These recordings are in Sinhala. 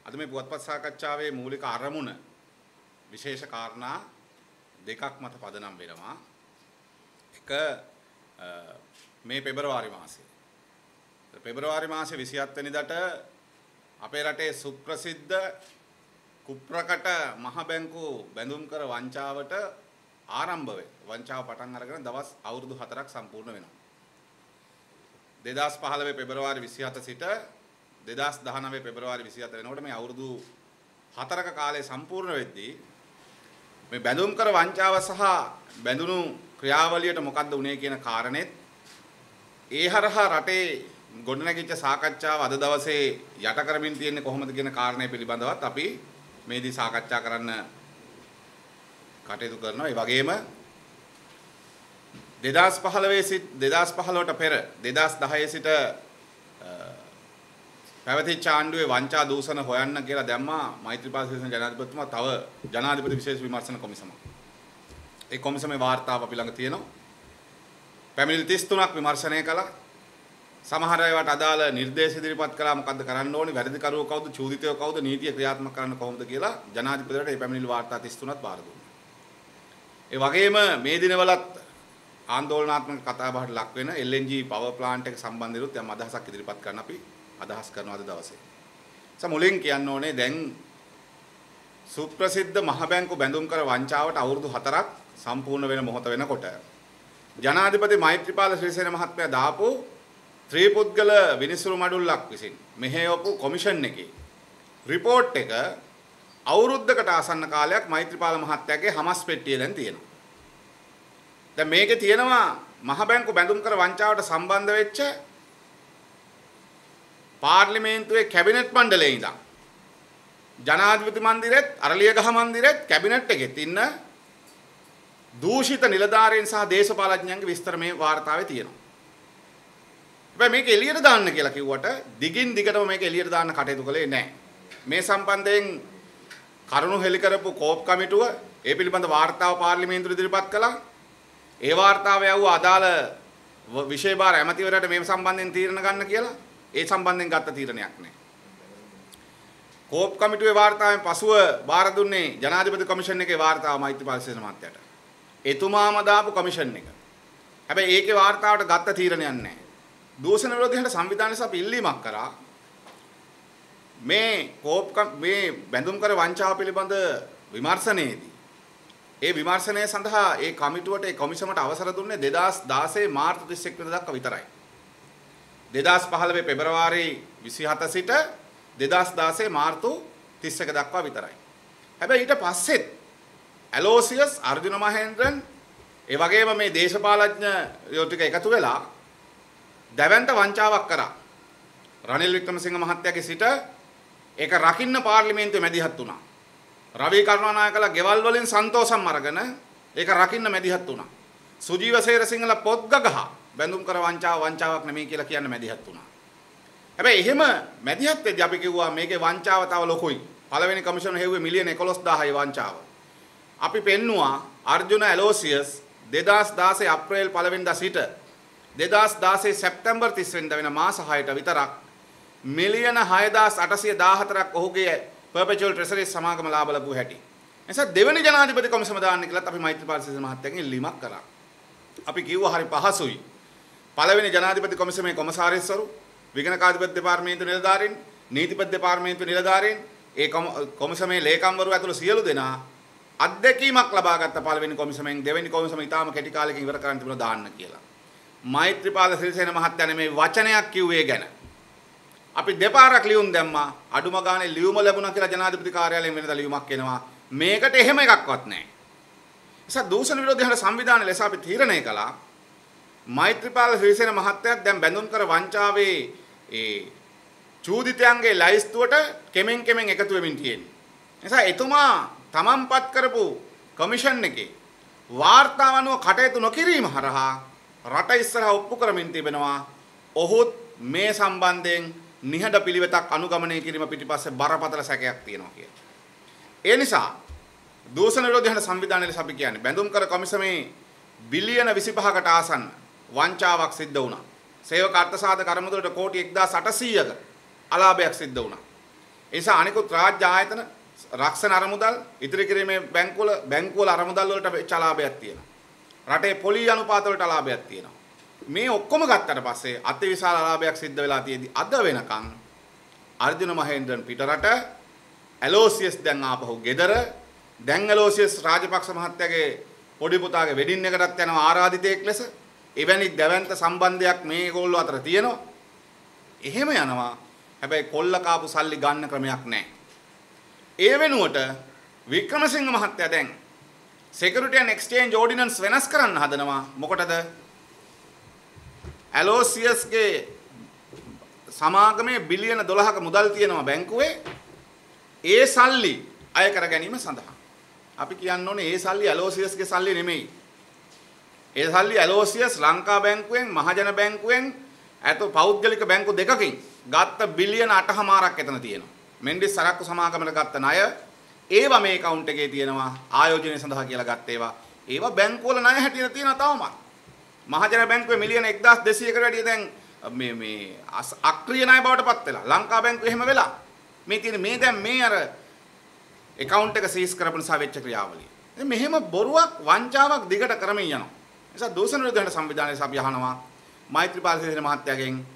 අද මේ පුවත්පත් සාකච්ඡාවේ මූලික අරමුණ විශේෂ කාරණා දෙකක් මත පදනම් වෙනවා. එක මේ පෙබරවාරි මාසයේ. පෙබරවාරි මාසේ 27 වෙනිදාට අපේ රටේ සුප්‍රසිද්ධ කුප්‍රකට මහ බැංකු බැඳුම් කර වංචාවට ආරම්භ වේ. වංචාව පටන් අරගෙන දවස් අවුරුදු 4ක් සම්පූර්ණ වෙනවා. 2015 පෙබරවාරි 27 සිට 2019 පෙබරවාරි 27 වෙනකොට මේ අවුරුදු 4ක කාලය සම්පූර්ණ වෙද්දී මේ බැඳුම් කර වංචාව සහ බැඳුණු ක්‍රියාවලියට මොකද්ද උනේ කියන කාරණෙත් ඒ හරහා රටේ ගොඩනැගිච්ච සාකච්ඡාව අද දවසේ යට කරමින් තියෙන්නේ කොහොමද කියන කාරණය පිළිබඳවත් අපි මේදී සාකච්ඡා කරන්න කටයුතු කරනවා. ඒ වගේම 2015ට පෙර 2010 සිට පැවතිච්ච ආණ්ඩුවේ වංචා දූෂණ හොයන්න කියලා දැම්මා මෛත්‍රීපාල සිරිසේන ජනාධිපතිතුමා තව ජනාධිපති විශේෂ විමර්ශන කොමිසමක්. ඒ කොමිසමේ වාර්තාව අපි ළඟ තියෙනවා. පැමිණිලි 33ක් විමර්ශනය කළා. සමහර ඒවාට අදාළ නිර්දේශ ඉදිරිපත් කළා මොකද්ද කරන්න ඕනේ, වැරදිකරුවෝ කවුද, චූදිතයෝ කවුද, නීතිය ක්‍රියාත්මක කරන්න කොහොමද කියලා ජනාධිපතිවරට මේ පැමිණිලි වාර්තා 33ත් බාර දුන්නා. ඒ වගේම මේ දිනවලත් ආందోලනාත්මක කතාබහට ලක් වෙන LNG පවර් ප්ලාන්ට් එක සම්බන්ධව යම් අදහසක් ඉදිරිපත් කරන්න අපි අදහස් කරනවා අද දවසේ. මුලින් කියන්න ඕනේ දැන් සුප්‍රසිද්ධ මහ බැංකු බැඳුම් කර වංචාවට අවුරුදු 4ක් සම්පූර්ණ වෙන මොහොත වෙනකොට ජනාධිපති මෛත්‍රීපාල සිරිසේන මහත්මයා දාපු ත්‍රිපුද්ගල විනිසුරු මඩුල්ලක් විසින් මෙහෙයවපු කොමිෂන් එකේ රිපෝට් එක අවුරුද්දකට ආසන්න කාලයක් මෛත්‍රීපාල මහත්තයාගේ හමස් පෙට්ටියේ දැන් තියෙනවා. දැන් මේකේ තියෙනවා මහ බැංකු බැඳුම් කර වංචාවට සම්බන්ධ වෙච්ච පාර්ලිමේන්තුවේ කැබිනට් මණ්ඩලයේ ඉඳන් ජනාධිපති මන්දිරෙත් අරලියගහ මන්දිරෙත් කැබිනට් එකෙත් ඉන්න දූෂිත නිලධාරීන් සහ දේශපාලඥයන්ගේ විස්තර මේ වාර්තාවේ තියෙනවා. හැබැයි මේක එළියට දාන්න කියලා කිව්වට දිගින් දිගටම මේක එළියට දාන්න කටයුතු කළේ නැහැ. මේ සම්බන්ධයෙන් කරුණු හෙළි කරපු කෝප් කමිටුව ඒ පිළිබඳ වාර්තාව පාර්ලිමේන්තුවට ඉදිරිපත් කළා. ඒ වාර්තාව යවුව අදාළ විෂයභාර ඇමතිවරයාට මේ සම්බන්ධයෙන් තීරණ ගන්න කියලා. ඒ සම්බන්ධයෙන් ගත්ත තීරණයක් නැහැ. කෝප් කමිටුවේ වාර්තාවෙන් පසුව බාර දුන්නේ ජනාධිපති කොමිෂන් එකේ වාර්තාව මෛත්‍රීපාල සිරිසේන මහත්තයාට. එතුමාම දාපු කොමිෂන් එක. හැබැයි ඒකේ වාර්තාවට ගත්ත තීරණයක් නැහැ. දූෂණ විරෝධී සංවිධානයේ අපි ඉල්ලීමක් කරා මේ මේ බැඳුම් කර වංචාව පිළිබඳ විමර්ශනයේදී ඒ විමර්ශනය සඳහා ඒ කමිටුවට ඒ කොමිසමට අවසර දුන්නේ 2016 මාර්තු 31 වෙනිදා දක්වා විතරයි. 2015 පෙබරවාරි 27 සිට 2016 මාර්තු 31 දක්වා විතරයි. හැබැයි ඊට පස්සෙත් ඇලෝසියස් අර්ජුන මහේන්ද්‍රන් ඒ වගේම මේ දේශපාලඥයෝ ටික එකතු වෙලා දැවැන්ත වංචාවක් කරා. රනිල් වික්‍රමසිංහ මහත්තයාගේ සිට ඒක රකින්න පාර්ලිමේන්තුවේ මැදිහත් වුණා. රවී කරුණානායකලා ගෙවල් වලින් සන්තෝෂම් අරගෙන ඒක රකින්න මැදිහත් වුණා. සුජීව සේරසිංහල පොත්ගගහ බැඳුම් කර වංචාවක් නෙමෙයි කියලා කියන්න මැදිහත් වුණා. හැබැයි එහෙම මැදිහත් වෙද්දී අපි කිව්වා මේකේ වංචාව තව ලොකුයි. පළවෙනි කමිෂන් හෙව්වේ මිලියන 11000යි වංචාව. අපි පෙන්නුවා අර්ජුන ඇලෝසියස් 2016 අප්‍රේල් 1 වෙනිදා සිට 2016 සැප්තැම්බර් 30 වෙනිදා වෙන මාස 6ට විතරක් මිලියන 6814ක් ඔහුගේ පර්පෙචුවල් ට්‍රෙසරි සමාගම ලාභ ලැබුව හැටි. එනිසා දෙවෙනි ජනාධිපති කොමිසම දාන්න කියලාත් අපි මෛත්‍රීපාල සිරිසේන මහත්තයාගෙන් ඉල්ලීමක් කරා. අපි කිව්වා හරි පහසුයි. පළවෙනි ජනාධිපති කොමිසමේ කොමසාරිස්වරු, විගණකාධිපති දෙපාර්තමේන්තු නිලධාරීන්, නීතිපති දෙපාර්තමේන්තු නිලධාරීන්, ඒ කොමිසමේ ලේකම්වරු ඇතුළු සියලු දෙනා අත්දැකීමක් ලබාගත්ත පළවෙනි කොමිසමෙන් දෙවෙනි කොමිසම ඉතාම කෙටි කාලෙකින් ඉවර කරන්න තිබුණා දාන්න කියලා. මෛත්‍රීපාල සිරිසේන මහත්තයා මේ වචනයක් කිව්වේ ගැන අපි දෙපාරක් ලියුම් දැම්මා. අඩුම ගානේ ලියුම ලැබුණා කියලා ජනාධිපති කාර්යාලයෙන් වෙනදා ලියුමක් එනවා. මේකට එහෙම එකක්වත් නැහැ. නිසා දූෂණ විරෝධී සංවිධානය ලෙස අපි තීරණය කළා මෛත්‍රීපාල සිරිසේන මහත්තයා දැන් බැඳුම් කර වංචාවේ ඒ චූදිතයන්ගේ ලයිස්තුවට කෙමෙන් එකතු වෙමින් තියෙන්නේ. නිසා එතුමා තමන්පත් කරපු කොමිෂන් එකේ වාර්තාව අනුව කටයුතු නොකිරීම හරහා රට ඉස්සරහා ඔප්පු කරමින් තිබෙනවා. ඔහුත් මේ සම්බන්ධයෙන් නිහඬ පිළිවෙතක් අනුගමනය කිරීම පිටිපස්සේ බරපතල සැකයක් තියෙනවා කියලා. ඒ නිසා දූෂණ විරෝධී සංවිධානය ලෙස අපි කියන්නේ බැඳුම් කර කොමිසමේ බිලියන 25කට ආසන්න වංචාවක් සිද්ධ වුණා. සේවක අර්ථසාධක අරමුදලට කෝටි 1800ක අලාභයක් සිද්ධ වුණා. ඒ නිසා අනිකුත් රාජ්‍ය ආයතන රක්ෂණ අරමුදල් ඉදිරි කිරීමේ බැංකුවල අරමුදල් වලට වෙච්ච ලාභයක් තියෙනවා. රටේ පොලී අනුපාත වලට ලාභයක් තියෙනවා. මේ ඔක්කොම ගත්තට පස්සේ අතිවිශාල ලාභයක් සිද්ධ වෙලා තියෙදි අද වෙනකන් අර්ජුන මහේන්ද්‍රන් පිටරට ඇලෝසියස් දැන් ආපහු ගෙදර දැන් ඇලෝසියස් රාජපක්ෂ මහත්තයාගේ පොඩි පුතාගේ වෙඩින් එකටත් යනවා ආරාධිතයෙක් ලෙස. එවැනි දැවැන්ත සම්බන්ධයක් මේගොල්ලෝ අතර තියෙනවා. එහෙම යනවා. හැබැයි කොල්ල කාපු සල්ලි ගන්න ක්‍රමයක් නැහැ. ඒ වෙනුවට වික්‍රමසිංහ මහත්තයා දැන් Security and Exchange Ordinance වෙනස් කරන්න හදනවා. මොකටද? ඇලෝසියස්ගේ සමාගමේ බිලියන 12ක මුදල් තියෙනවා බැංකුවේ. ඒ සල්ලි අය කර ගැනීම සඳහා. අපි කියන්න ඕනේ ඒ සල්ලි ඇලෝසියස්ගේ සල්ලි නෙමෙයි. ඒ සල්ලි ඇලෝසියස් ලංකා බැංකුවෙන් මහජන බැංකුවෙන් අත පෞද්ගලික බැංකු දෙකකින් ගත්ත බිලියන 8මාරක් එතන තියෙනවා. මෙන්ඩිස් සරක්කු සමාගමකට ගත්ත ණය ඒවා මේ account එකේ තියෙනවා ආයෝජනය සඳහා කියලා ගත්ත ඒවා. ඒවා බැංකුවල ණය හැටියට තියෙනවා තවමත්. මහජන බැංකුවේ මිලියන 1200කට වැඩිය දැන් මේ අක්‍රීය ණය බවට පත් වෙලා. ලංකා බැංකුවේ එහෙම වෙලා. මේ තියෙන මේ දැන් මේ අර account එක සීස් කරපු නිසා වෙච්ච ක්‍රියාවලිය. ඉතින් මෙහෙම බොරුවක් වංචාවක් දිගට කරමින් යනවා. නිසා දූෂණ විරෝධ සංවිධානයේ අපි අහනවා මෛත්‍රීපාල සිරිසේන මහත්තයාගෙන්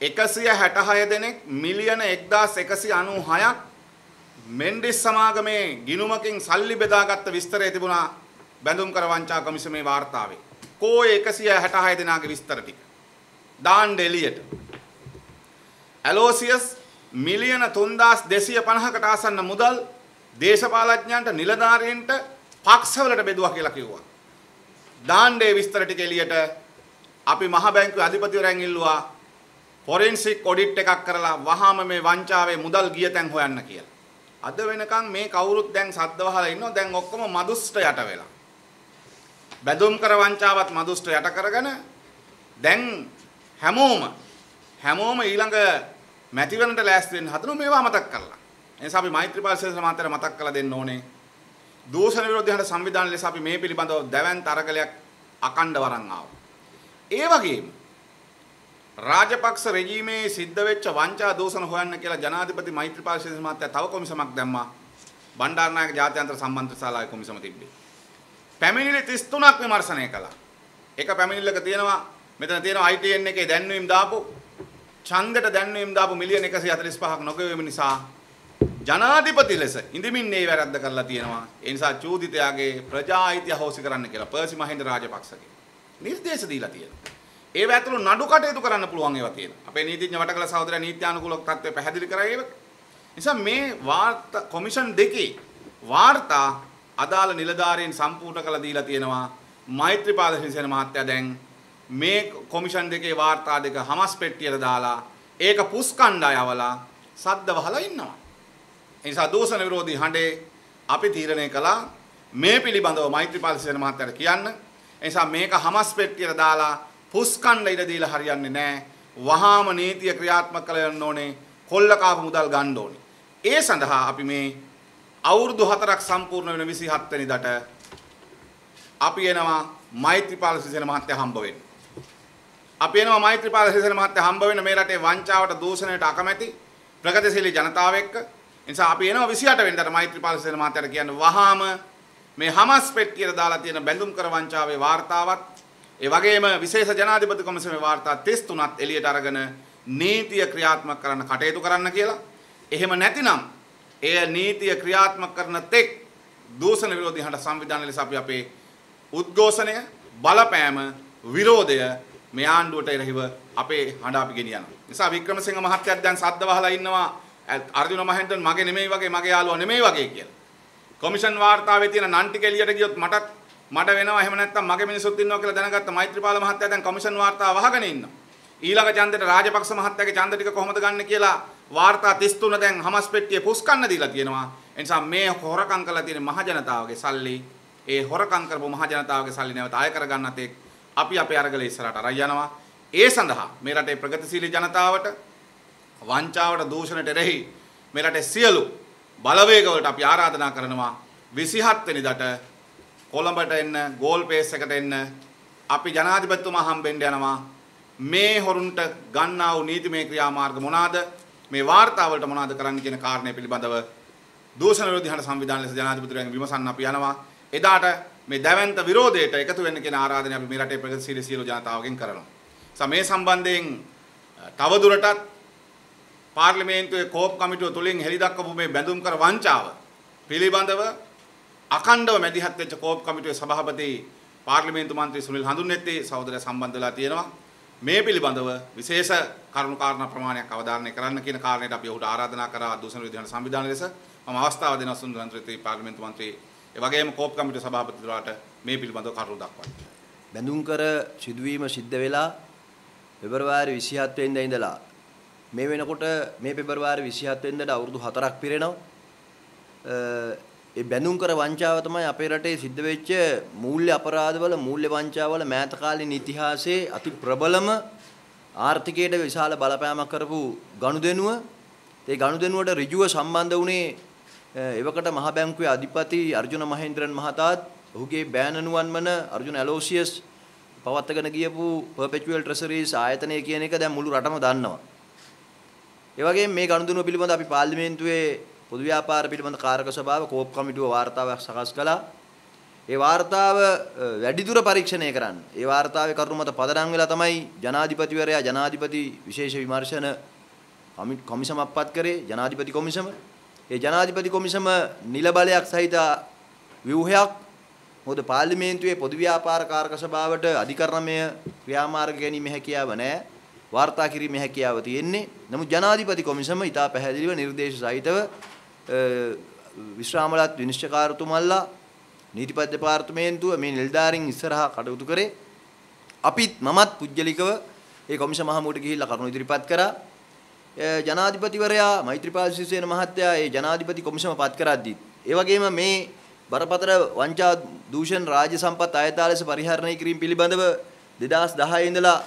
166 දෙනෙක් මිලියන 1196ක් මෙන්ඩිස් සමාගමේ ගිණුමකින් සල්ලි බෙදාගත්ත විස්තරය තිබුණා බැඳුම් කර වංචා කොමිසමේ වාර්තාවේ. කෝ 166 දෙනාගේ විස්තර ටික දාන්න එළියට. ඇලෝසියස් මිලියන 3250කට ආසන්න මුදල් දේශපාලඥයන්ට නිලධාරීන්ට පක්ෂවලට බෙදුවා කියලා කිව්වා. දාන්නේ විස්තර ටික එළියට. අපි මහ බැංකුවේ අධිපතිවරයන් ඉල්ලුවා ෆොරෙන්සික් ඔඩිට් එකක් කරලා වහාම මේ වංචාවේ මුදල් ගිය තැන් හොයන්න කියලා. අද වෙනකන් මේ කවුරුත් දැන් සද්ද වහලා ඉන්නවා. දැන් ඔක්කොම මදුෂ්ට යට වෙලා. බැඳුම් කර වංචාවත් මදුෂ්ට යට කරගෙන දැන් හැමෝම ඊළඟ මැතිවරණට ලෑස්ති වෙන්න හදන මේවා මතක් කරලා. ඒ නිසා අපි මෛත්‍රීපාල සිරිසේන මහත්තයාට මතක් කරලා දෙන්න ඕනේ. දූෂණ විරෝධී සංවිධාන ලෙස අපි මේ පිළිබඳව දැවැන්ත අරගලයක් අකණ්ඩ වරන් ආවා. ඒ වගේම රාජපක්ෂ රෙජීමේ සිද්ධ වෙච්ච වංචා දූෂණ හොයන්න කියලා ජනාධිපති මෛත්‍රීපාල සිරිසේන මහත්තයා තව කොමිසමක් දැම්මා. බණ්ඩාරනායක ජාත්‍යන්තර සම්මන්ත්‍රණශාලාවේ කොමිසම තිබ්බේ. පැමිණිලි 33ක් විමර්ශනය කළා. එක පැමිණිල්ලක තියෙනවා මෙතන තියෙනවා ITN එකේ දැන්වීම් දාපු ඡන්දයට දැන්වීම් දාපු මිලියන 145ක් නොගෙවීම නිසා ජනාධිපති ලෙස ඉඳමින් මේ වැරද්ද කරලා තියෙනවා. ඒ නිසා චූදිතයාගේ ප්‍රජා අයිතිය හොසි කරන්න කියලා පර්සි මහින්ද රාජපක්ෂගේ නිර්දේශ දීලා තියෙනවා. ඒව ඇතුළු නඩු කටයුතු කරන්න පුළුවන් ඒවා තියෙනවා. අපේ නීතිඥ වටකල සහෝදරයා නීත්‍යානුකූල තත්ත්වය පැහැදිලි කරා ඒක. නිසා මේ වාර්තා කොමිෂන් දෙකේ වාර්තා අදාළ නිලධාරීන් සම්පූර්ණ කළ දීලා තියෙනවා. මෛත්‍රීපාල සිරිසේන මහත්තයා දැන් මේ කොමිෂන් දෙකේ වාර්තා දෙක හමස් පෙට්ටියට දාලා ඒක පුස්කණ්ඩා යවලා සද්ද වහලා ඉන්නවා. ඒ නිසා දූෂණ විරෝධී හඬේ අපි තීරණය කළා මේ පිළිබඳව මෛත්‍රීපාල සිරිසේන මහත්තයාට කියන්න. ඒ නිසා මේක හමස් පෙට්ටියට දාලා පුස්කණ්ඩ ඉඩ දීලා හරියන්නේ නැහැ. වහාම නීතිය ක්‍රියාත්මක කරන්න ඕනේ. කොල්ල කාපු මුදල් ගන්න ඕනේ. ඒ සඳහා අපි මේ අවුරුදු 4ක් සම්පූර්ණ වෙන 27 වෙනිදාට අපි එනවා මෛත්‍රීපාල සිරිසේන මහත්තයා හම්බ වෙන්න. අපි එනවා මෛත්‍රීපාල සිරිසේන මහත්තයා හම්බ වෙන්න මේ රටේ වංචාවට දූෂණයට අකමැති ප්‍රගතිශීලී ජනතාව එක්ක. ඒ නිසා අපි එනවා 28 වෙනිදාට මෛත්‍රීපාල සිරිසේන මහත්තයාට කියන්න වහාම මේ හමස් පෙට්ටියට දාලා තියෙන බැඳුම් කර වංචාවේ වාර්තාවත් ඒ වගේම විශේෂ ජනාධිපති කොමිසමේ වාර්තා 33ත් එළියට අරගෙන නීතිය ක්‍රියාත්මක කරන්න කටයුතු කරන්න කියලා. එහෙම නැතිනම් එය නීතිය ක්‍රියාත්මක කරන තෙක් දූෂණ විරෝධී හඬ සංවිධානය ලෙස අපි අපේ උද්ඝෝෂණය බලපෑම විරෝධය මේ ආණ්ඩුවට එරෙහිව අපේ හඬ අපි ගෙනියනවා. නිසා වික්‍රමසිංහ මහත්තයාත් දැන් සද්ද වහලා ඉන්නවා අර්ජුන මහෙන්ද්‍රන් මගේ නෙමෙයි වගේ මගේ යාළුවා නෙමෙයි වගේ කියලා. කොමිෂන් වාර්තාවේ තියෙන නන් ටික එළියට ගියොත් මට වෙනවා එහෙම නැත්නම් මගේ මිනිස්සුත් ඉන්නවා කියලා දැනගත්ත මෛත්‍රීපාල මහත්තයා දැන් කොමිෂන් වාර්තාව වහගෙන ඉන්නවා. ඊළඟ ඡන්දෙට රාජපක්ෂ මහත්තයාගේ ඡන්ද ටික කොහොමද ගන්න කියලා වාර්තා 33 දැන් හමස් පෙට්ටියේ පුස්කන්න දීලා තියෙනවා. ඒ නිසා මේ හොරකම් කරලා තියෙන මහ ජනතාවගේ සල්ලි ඒ හොරකම් කරපු මහ ජනතාවගේ සල්ලි නැවත ආය කර ගන්නත් අපි අපේ අරගල ඉස්සරහට අරන් යනවා. ඒ සඳහා මේ රටේ ප්‍රගතිශීලී ජනතාවට වංචාවට දූෂණයට එරෙහි මේ රටේ සියලු බලවේගවලට අපි ආරාධනා කරනවා 27 වෙනිදාට කොළඹට එන්න ගෝල් පේස් එකට එන්න අපි ජනාධිපතිතුමා හම්බෙන්න යනවා. මේ හොරුන්ට ගන්නා වූ නීතිමය ක්‍රියාමාර්ග මොනවාද? මේ වාර්තාවලට මොනවද කරන්න කියන කාරණය පිළිබඳව දූෂණ විරෝධී හඬ සංවිධානය ලෙස ජනාධිපතිවරයාගෙන් විමසන්න අපි යනවා. එදාට මේ දැවැන්ත විරෝධයට එකතු වෙන්න කියන ආරාධනය අපි මේ රටේ ප්‍රගතිශීලී සියලු ජනතාවගෙන් කරනවා. මේ සම්බන්ධයෙන් තවදුරටත් පාර්ලිමේන්තුවේ කෝප් කමිටුව තුලින් හෙළිදක්වපු මේ බැඳුම් කර වංචාව පිළිබඳව අඛණ්ඩව මැදිහත් වෙච්ච කෝප් කමිටුවේ සභාපති පාර්ලිමේන්තු මන්ත්‍රී සුනිල් හඳුන්නෙත්ති සහෝදරයා සම්බන්ධ වෙලා තියෙනවා. මේ පිළිබඳව විශේෂ කරුණු කාරණා ප්‍රමාණයක් අවධාරණය කරන්න කියන කාරණයට අපි ඔහුට ආරාධනා කරා දූෂණ විරෝධී හඬ සංවිධානය ලෙස. මම අවස්ථාව දෙනවා සුනිල් හඳුන්නෙත්ති පාර්ලිමේන්තු මන්ත්‍රී ඒ වගේම කෝප් කමිටුවේ සභාපතිතුමාට මේ පිළිබඳව කරුණු දක්වන්න. බැඳුම් කර සිදුවීම සිද්ධ වෙලා පෙබරවාරි 27 වෙනිදා ඉඳලා මේ වෙනකොට මේ පෙබරවාරි 27 වෙනිදාට අවුරුදු 4ක් පිරෙනවා. ඒ බැඳුම් කර වංචාව තමයි අපේ රටේ සිද්ධ වෙච්ච මූල්‍ය අපරාධවල මූල්‍ය වංචාවල මෑත කාලීන ඉතිහාසයේ අති ප්‍රබලම ආර්ථිකයට විශාල බලපෑමක් කරපු ගනුදෙනුව. ඒ ගනුදෙනුවට ඍජුව සම්බන්ධ වුණේ එවකට මහ බැංකුවේ අධිපති අර්ජුන මහේන්ද්‍රන් මහතාත් ඔහුගේ බෑනනුවන් වන අර්ජුන ඇලෝසියස් පවත්වාගෙන ගියපු පර්පෙචුවල් ට්‍රෙසරීස් ආයතනය කියන එක දැන් මුළු රටම දන්නවා. ඒ වගේම මේ ගනුදෙනුව පිළිබඳ අපි පාර්ලිමේන්තුවේ පොදු ව්‍යාපාර පිළිබඳ කාරක සභාව කෝප් කමිටුව වාර්තාවක් සකස් කළා. ඒ වාර්තාව වැඩිදුර පරීක්ෂණය කරන්න. ඒ වාර්තාවේ කරුණු මත පදනම් වෙලා තමයි ජනාධිපතිවරයා ජනාධිපති විශේෂ විමර්ශන කොමිසමක් පත් කරේ ජනාධිපති කොමිසම. ඒ ජනාධිපති කොමිසම නිල බලයක් සහිත ව්‍යුහයක් මොකද පාර්ලිමේන්තුවේ පොදු ව්‍යාපාර කාරක සභාවට අධිකරණමය ක්‍රියාමාර්ග ගැනීමේ හැකියාව නැහැ. වාර්තා කිරීමේ හැකියාව තියෙන්නේ. නමුත් ජනාධිපති කොමිසම ඉතා පැහැදිලිව නිර්දේශ සහිතව විශ්‍රාමලත් විනිශ්චයකාරතුමල්ලා නීතිපති දෙපාර්තමේන්තුව මේ නිලධාරීන් ඉස්සරහා කටයුතු කරේ. අපිත් මමත් පුජ්‍යලිකව ඒ කොමිසම හමුවට ගිහිල්ලා කරුණු ඉදිරිපත් කරා. ජනාධිපතිවරයා මෛත්‍රීපාල සිරිසේන මහත්තයා ඒ ජනාධිපති කොමිසම පත් කරද්දී ඒ වගේම මේ බරපතල වංචා දූෂණ රාජ්‍ය සම්පත් ආයතන ලෙස පරිහරණය කිරීම පිළිබඳව 2010 ඉඳලා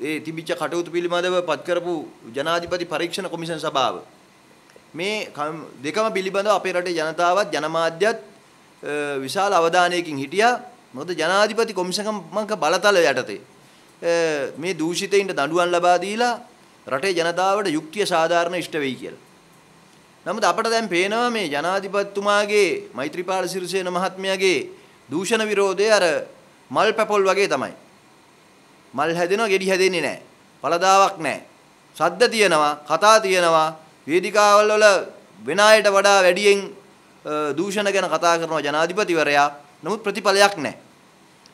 ඒ තිබිච්ච කටයුතු පිළිබඳව පත් කරපු ජනාධිපති පරීක්ෂණ කොමිෂන් සභාව මේ දෙකම පිළිබඳව අපේ රටේ ජනතාවත් ජනමාධ්‍යත් විශාල අවධානයකින් හිටියා. මොකද ජනාධිපති කොමිෂමක බලතල යටතේ මේ දූෂිතයින්ට දඬුවම් ලබා දීලා රටේ ජනතාවට යුක්තිය සාධාරණ ඉෂ්ට වෙයි කියලා. නමුත් අපට දැන් පේනවා මේ ජනාධිපතිතුමාගේ මෛත්‍රීපාල සිරිසේන මහත්මයාගේ දූෂණ විරෝධය අර මල් පැපොල් වගේ තමයි. මල් හැදෙනවා ගෙඩි හැදෙන්නේ නැහැ. පළදාවක් නැහැ. ශබ්ද තියෙනවා, කතා තියෙනවා, වේදිකාවල් වල වෙන අයට වඩා වැඩියෙන් දූෂණ ගැන කතා කරනවා ජනාධිපතිවරයා. නමුත් ප්‍රතිඵලයක් නැහැ.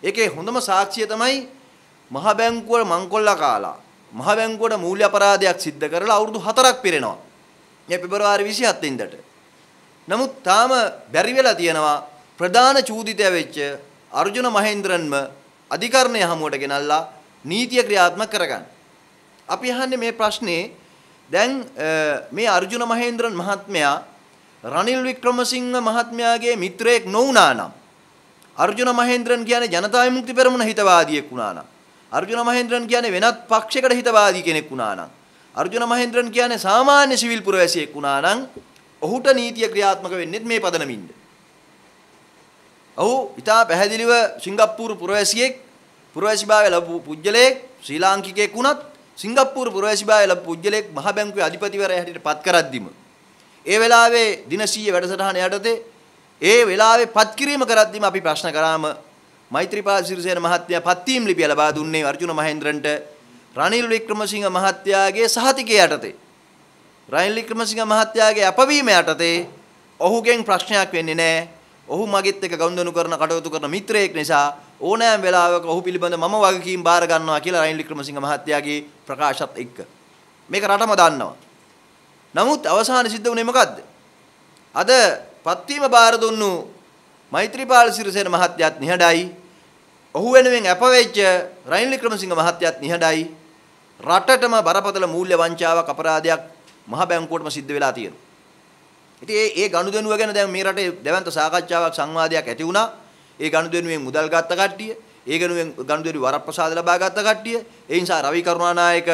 ඒකේ හොඳම සාක්ෂිය තමයි මහ බැංකුවල මංකොල්ලා කාලා මහ බැංකුවට මූල්‍ය අපරාධයක් සිද්ධ කරලා අවුරුදු 4ක් පිරෙනවා. මේ පෙබරවාරි 27 වෙනිදාට. නමුත් තාම බැරි වෙලා තියෙනවා ප්‍රධාන චූදිතය වෙච්ච අර්ජුන මහේන්ද්‍රන්ම අධිකරණය හමුවට ගෙනල්ලා නීතිය ක්‍රියාත්මක කරගන්න. අපි අහන්නේ මේ ප්‍රශ්නේ දැන් මේ අර්ජුන මහේන්ද්‍රන් මහත්මයා රනිල් වික්‍රමසිංහ මහත්මයාගේ මිත්‍රයෙක් නොවුනා නම් අර්ජුන මහේන්ද්‍රන් කියන්නේ ජනතා විමුක්ති පෙරමුණ හිතවාදියෙක් වුණා නම් අර්ජුන මහේන්ද්‍රන් කියන්නේ වෙනත් පක්ෂයකට හිතවාදී කෙනෙක් වුණා නම් අර්ජුන මහේන්ද්‍රන් කියන්නේ සාමාන්‍ය සිවිල් පුරවැසියෙක් වුණා නම් ඔහුට නීතිය ක්‍රියාත්මක වෙන්නේ මේ පදනමින්ද. ඔහු ඉතා පැහැදිලිව සිංගප්පූරු පුරවැසියෙක් පුරවැසිභාවය ලැබපු පුජ්‍යලයෙක් ශ්‍රී ලාංකිකයෙක් වුණත් සිංගප්පූරු පුරවැසිභාවය ලැබපු පුජ්‍යලයෙක් මහ බැංකුවේ අධිපතිවරයා හැටියට පත් කරද්දිම ඒ වෙලාවේ දින 100 වැඩසටහන යටතේ ඒ වෙලාවේ පත් කිරීම කරද්දිම අපි ප්‍රශ්න කරාම මෛත්‍රීපාල සිරිසේන මහත්තයා පත්වීම් ලිපිය ලබා දුන්නේ අර්ජුන මහේන්ද්‍රන්ට රනිල් වික්‍රමසිංහ මහත්තයාගේ සහතිකය යටතේ. රනිල් වික්‍රමසිංහ මහත්තයාගේ අපවීම යටතේ ඔහුගෙන් ප්‍රශ්නයක් වෙන්නේ නැහැ. ඔහු මගෙත් එක්ක ගනුදෙනු කරන කටයුතු කරන මිත්‍රයෙක් නිසා ඕනෑම වෙලාවක ඔහු පිළිබඳ මම වගකීම් බාර ගන්නවා කියලා රනිල් වික්‍රමසිංහ මහත්තයාගේ ප්‍රකාශත් එක්ක. මේක රටම දන්නවා. නමුත් අවසානයේ සිද්ධ වුණේ මොකද්ද? අද පත්වීම බාර දුන්නු මෛත්‍රීපාල සිරිසේන මහත්තයාත් නිහඬයි. ඔහු වෙනුවෙන් අපවෙච්ච රනිල් වික්‍රමසිංහ මහත්තයාත් නිහඬයි. රටටම බරපතල මූල්‍ය වංචාවක් අපරාධයක් මහ බැංකුවටම සිද්ධ වෙලා තියෙනවා. ඉතින් ඒ ගනුදෙනුව ගැන දැන් මේ රටේ දැවැන්ත සාකච්ඡාවක් සංවාදයක් ඇති වුණා. ඒ ගනුදෙනුවෙන් මුදල් ගත්ත කට්ටිය, ඒ ගනුදෙනුවේ වරප්‍රසාද ලබා ගත්ත කට්ටිය, ඒ නිසා රවි කරුණානායක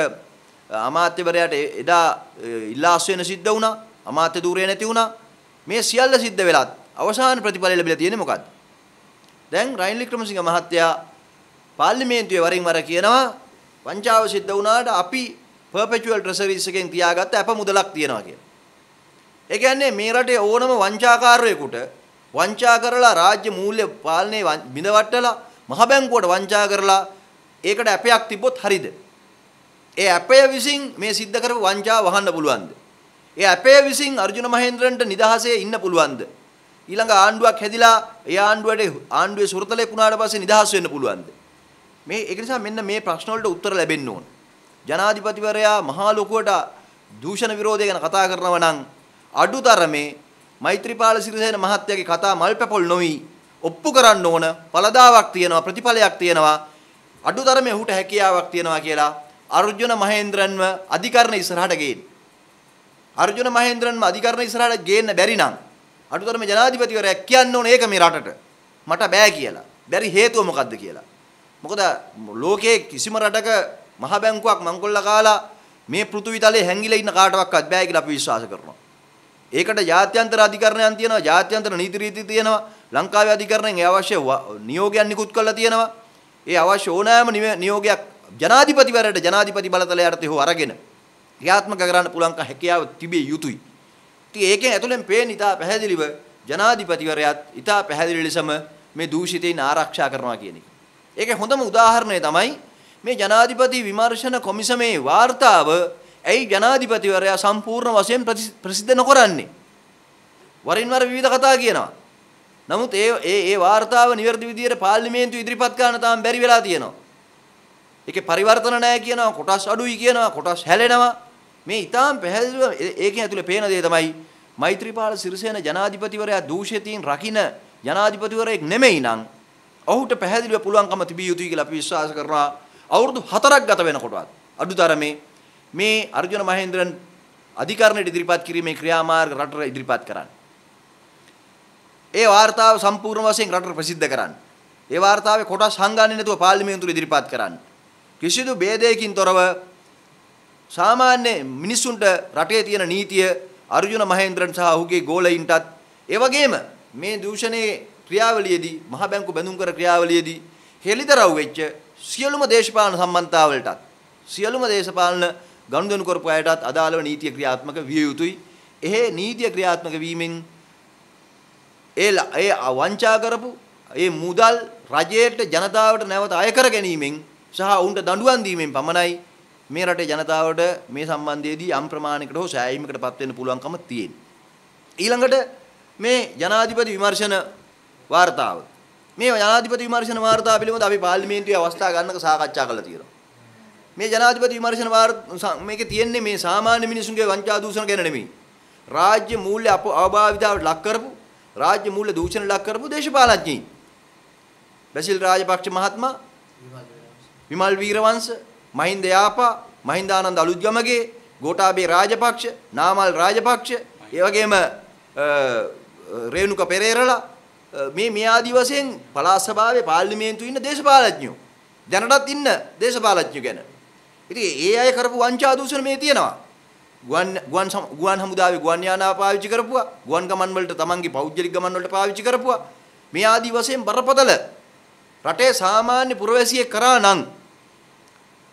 අමාත්‍යවරයාට එදා ඉල්ලාස් වෙන සිද්ධ වුණා. අමාත්‍ය ධූරය නැති වුණා. මේ සියල්ල සිද්ධ වෙලත් අවසාන ප්‍රතිඵලය ලැබිලා තියෙන්නේ මොකද්ද? දැන් රනිල් වික්‍රමසිංහ මහත්තයා පාර්ලිමේන්තුවේ වරින් වර කියනවා වංචාව සිද්ධ වුණාට අපි perpetual treasuries එකෙන් තියාගත්ත අප මුදලක් තියෙනවා කියලා. ඒ කියන්නේ මේ රටේ ඕනම වංචාකාරයෙකුට වංචා කරලා රාජ්‍ය මූල්‍ය පාලනයේ බිඳවට්ටලා මහ බැංකුවට වංචා කරලා ඒකට අපයක් තිබ්බොත් හරිද? ඒ අපය විසින් මේ සිද්ධ කරපු වංචාව වහන්න පුළුවන්ද? ඒ අපය විසින් අර්ජුන මහේන්ද්‍රන්ට නිදහසේ ඉන්න පුළුවන්ද? ඊළඟ ආණ්ඩුවක් හැදිලා ඒ ආණ්ඩුවේ සුරතලෙක් වුණාට පස්සේ නිදහස් වෙන්න පුළුවන්ද? මේ ඒක නිසා මෙන්න මේ ප්‍රශ්න වලට උත්තර ලැබෙන්න ඕන. ජනාධිපතිවරයා මහා ලොකුවට දූෂණ විරෝධය ගැන කතා කරනවා නම් අඩුතරමේ මෛත්‍රීපාල සිරිසේන මහත්තයාගේ කතා මල්පැපොල් නොවි ඔප්පු කරන්න ඕන පළදාවක් තියෙනවා ප්‍රතිඵලයක් තියෙනවා අඩුතරමේ ඔහුට හැකියාවක් තියෙනවා කියලා අර්ජුන මහේන්ද්‍රන්ව අධිකරණ ඉස්සරහට ගේන්න. අර්ජුන මහේන්ද්‍රන්ව අධිකරණ ඉස්සරහට ගේන්න බැරි නම් අඩුතරමේ ජනාධිපතිවරයා කියන්න ඕනේ ඒක මේ රටට මට බෑ කියලා. බැරි හේතුව මොකද්ද කියලා. මොකද ලෝකයේ කිසිම රටක මහ බැංකුවක් මංකොල්ල කාලා මේ පෘථිවි තලයේ හැංගිලා ඉන්න කාටවත් බෑ කියලා අපි විශ්වාස කරනවා. ඒකට ජාත්‍යන්තර අධිකරණයන් තියෙනවා, ජාත්‍යන්තර නීති රීති තියෙනවා, ලංකාවේ අධිකරණයෙන් ඒ අවශ්‍ය නියෝගයන් නිකුත් කරලා තියෙනවා. ඒ අවශ්‍ය ඕනෑම නියෝගයක් ජනාධිපතිවරයාට ජනාධිපති බලතලයට හෝ අරගෙන ක්‍රියාත්මක කරන්න පුළුවන් හැකියාව තිබිය යුතුයි. ඉතින් ඒකෙන් ඇතුලෙන් පේන ඉතා පැහැදිලිව ජනාධිපතිවරයාත් ඉතා පැහැදිලි ලෙසම මේ දූෂිතයින් ආරක්ෂා කරනවා කියන එක. ඒකේ හොඳම උදාහරණය තමයි මේ ජනාධිපති විමර්ශන කොමිසමේ වාර්තාව ඇයි ජනාධිපතිවරයා සම්පූර්ණ වශයෙන් ප්‍රසිද්ධ නොකරන්නේ? වරින් වර විවිධ කතා කියනවා. නමුත් ඒ වාර්තාව නිවැරදි විදියට පාර්ලිමේන්තුව ඉදිරිපත් කරන්න තාම බැරි වෙලා තියෙනවා. ඒකේ පරිවර්තන නැහැ කියනවා, කොටස් අඩුයි කියනවා, කොටස් හැලෙනවා. මේ ඊටාම් පැහැදිලිව ඒකෙන් ඇතුලේ පේන දේ තමයි මෛත්‍රීපාල සිරිසේන ජනාධිපතිවරයා දූෂිතයින් රකින්න ජනාධිපතිවරයෙක් නෙමෙයි නම් ඔහුට පැහැදිලිව පුළුවන්කම තිබිය යුතුයි කියලා අපි විශ්වාස කරනවා. අවුරුදු 4ක් ගත වෙනකොටවත් අඩුතරමේ මේ අර්ජුන මහේන්ද්‍රන් අධිකරණයට ඉදිරිපත් කිරීමේ ක්‍රියාමාර්ග රටට ඉදිරිපත් කරන්න. ඒ වාර්තාව සම්පූර්ණ වශයෙන් රටට ප්‍රසිද්ධ කරන්න. ඒ වාර්තාවේ කොටස් හංගන්නේ නැතුව පාර්ලිමේන්තුවට ඉදිරිපත් කරන්න. කිසිදු ભેදයකින් තොරව සාමාන්‍ය මිනිසුන්ට රටේ තියෙන නීතිය අර්ජුන මහේන්ද්‍රන් සහ ඔහුගේ ගෝලයින්ටත් ඒ වගේම මේ දූෂණයේ ක්‍රියාවලියේදී මහ බැංකු බැඳුම් කර ක්‍රියාවලියේදී හෙළිදරව් වෙච්ච සියලුම දේශපාලන සම්බන්ධතාවලටත් සියලුම දේශපාලන ගනුදෙනු කරපු අයටත් අදාළව නීතිය ක්‍රියාත්මක විය යුතුයි. එහේ නීතිය ක්‍රියාත්මක වීමෙන් ඒ වංචා කරපු ඒ මුදල් රජයට ජනතාවට නැවත අය කර ගැනීමෙන් සහ උන්ට දඬුවම් දීමෙන් පමණයි මේ රටේ ජනතාවට මේ සම්බන්ධයේදී යම් ප්‍රමාණයකට හෝ සෑයීමකටපත් වෙන්න පුළුවන්කම තියෙනවා. ඊළඟට මේ ජනාධිපති විමර්ශන වාර්තාව. මේ ජනාධිපති විමර්ශන වාර්තාව පිළිබඳව අපි පාර්ලිමේන්තුවේ අවස්ථා ගන්නක සාකච්ඡා කළා තියෙනවා. මේ ජනාධිපති විමර්ශන මේකේ තියෙන්නේ මේ සාමාන්‍ය මිනිසුන්ගේ වංචා දූෂණ ගැන නෙමෙයි. රාජ්‍ය මූල්‍ය අභාවිතාවට ලක් කරපු, රාජ්‍ය මූල්‍ය දූෂණ ලක් කරපු දේශපාලඥයින්. බැසිල් රාජපක්ෂ මහත්මයා, විමල් වීරවංශ, මහින්ද යාපා, මහින්දානන්ද අලුත්ගමගේ, ගෝඨාභය රාජපක්ෂ, නාමල් රාජපක්ෂ, ඒ වගේම රේණුක පෙරේරලා මේ ආදි වශයෙන් පළාත් සභාවේ පාර්ලිමේන්තුවේ ඉන්න දේශපාලඥයෝ දැනටත් ඉන්න දේශපාලඥයෝ ගැන. ඉතින් ඒ අය කරපු වංචා දූෂණ මේ තියෙනවා. ගුවන් හමුදාවේ ගුවන් යානාව පාවිච්චි කරපුවා, ගුවන් ගමන් වලට තමන්ගේ පෞද්ගලික ගමන් වලට පාවිච්චි කරපුවා. මේ ආදි වශයෙන් බරපතල රටේ සාමාන්‍ය පුරවැසියෙක් කරා නම්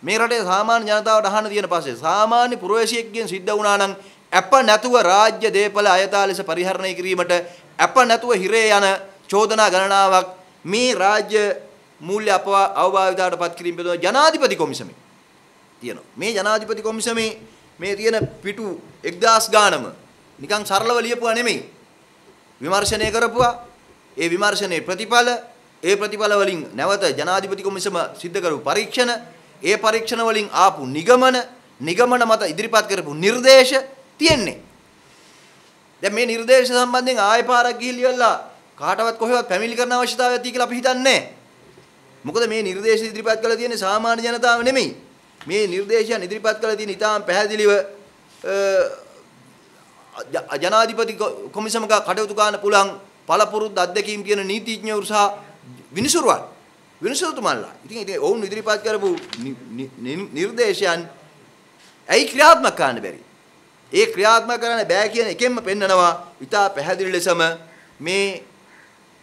මේ රටේ සාමාන්‍ය ජනතාවට අහන්න තියෙන පස්සේ සාමාන්‍ය පුරවැසියෙක්ගෙන් සිද්ධ වුණා නම් අප නැතුව රාජ්‍ය දේපල අයථා ලෙස පරිහරණය කිරීමට අප නැතුව හිරේ යන චෝදනා ගණනාවක් මේ රාජ්‍ය මූල්‍ය අවභාවිතවටපත් කිරීම පිළිබඳව ජනාධිපති කොමිසමේ තියෙනවා. මේ ජනාධිපති කොමිසමේ මේ තියෙන පිටු 1000 ගානම නිකන් සරලව ලියපුවා නෙමෙයි. විමර්ශනය කරපුවා. ඒ විමර්ශනයේ ප්‍රතිඵල, ඒ ප්‍රතිඵල වලින් නැවත ජනාධිපති කොමිසම සිද්ධ කරපු පරීක්ෂණ, ඒ පරීක්ෂණ වලින් ආපු නිගමන මත ඉදිරිපත් කරපු නිර්දේශ තියෙන්නේ. දැන් මේ නිර්දේශ සම්බන්ධයෙන් ආයෙ පාරක් ගිහිල්ලා කාටවත් කොහෙවත් පැමිණිලි කරන්න අවශ්‍යතාවයක් තියෙයි කියලා අපි හිතන්නේ නැහැ. මොකද මේ නිර්දේශ ඉදිරිපත් කළ තියෙන්නේ සාමාන්‍ය ජනතාව නෙමෙයි. මේ නිර්දේශයන් ඉදිරිපත් කළ තියෙන ඉතාම පැහැදිලිව ජනාධිපති කොමිසමක කටයුතු කරන්න පුළුවන් පළපුරුදු අධ්‍යක්ීම් කියන නීතිඥවරු සහ විනිසුරුතුමන්ලා. ඉතින් ඔවුන් ඉදිරිපත් කරපු නිර්දේශයන් ඇයි ක්‍රියාත්මක කරන්න බැරි? ඒ ක්‍රියාත්මක කරන්න බෑ කියන එකෙන්ම පෙන්නනවා ඉතා පැහැදිලි ලෙසම මේ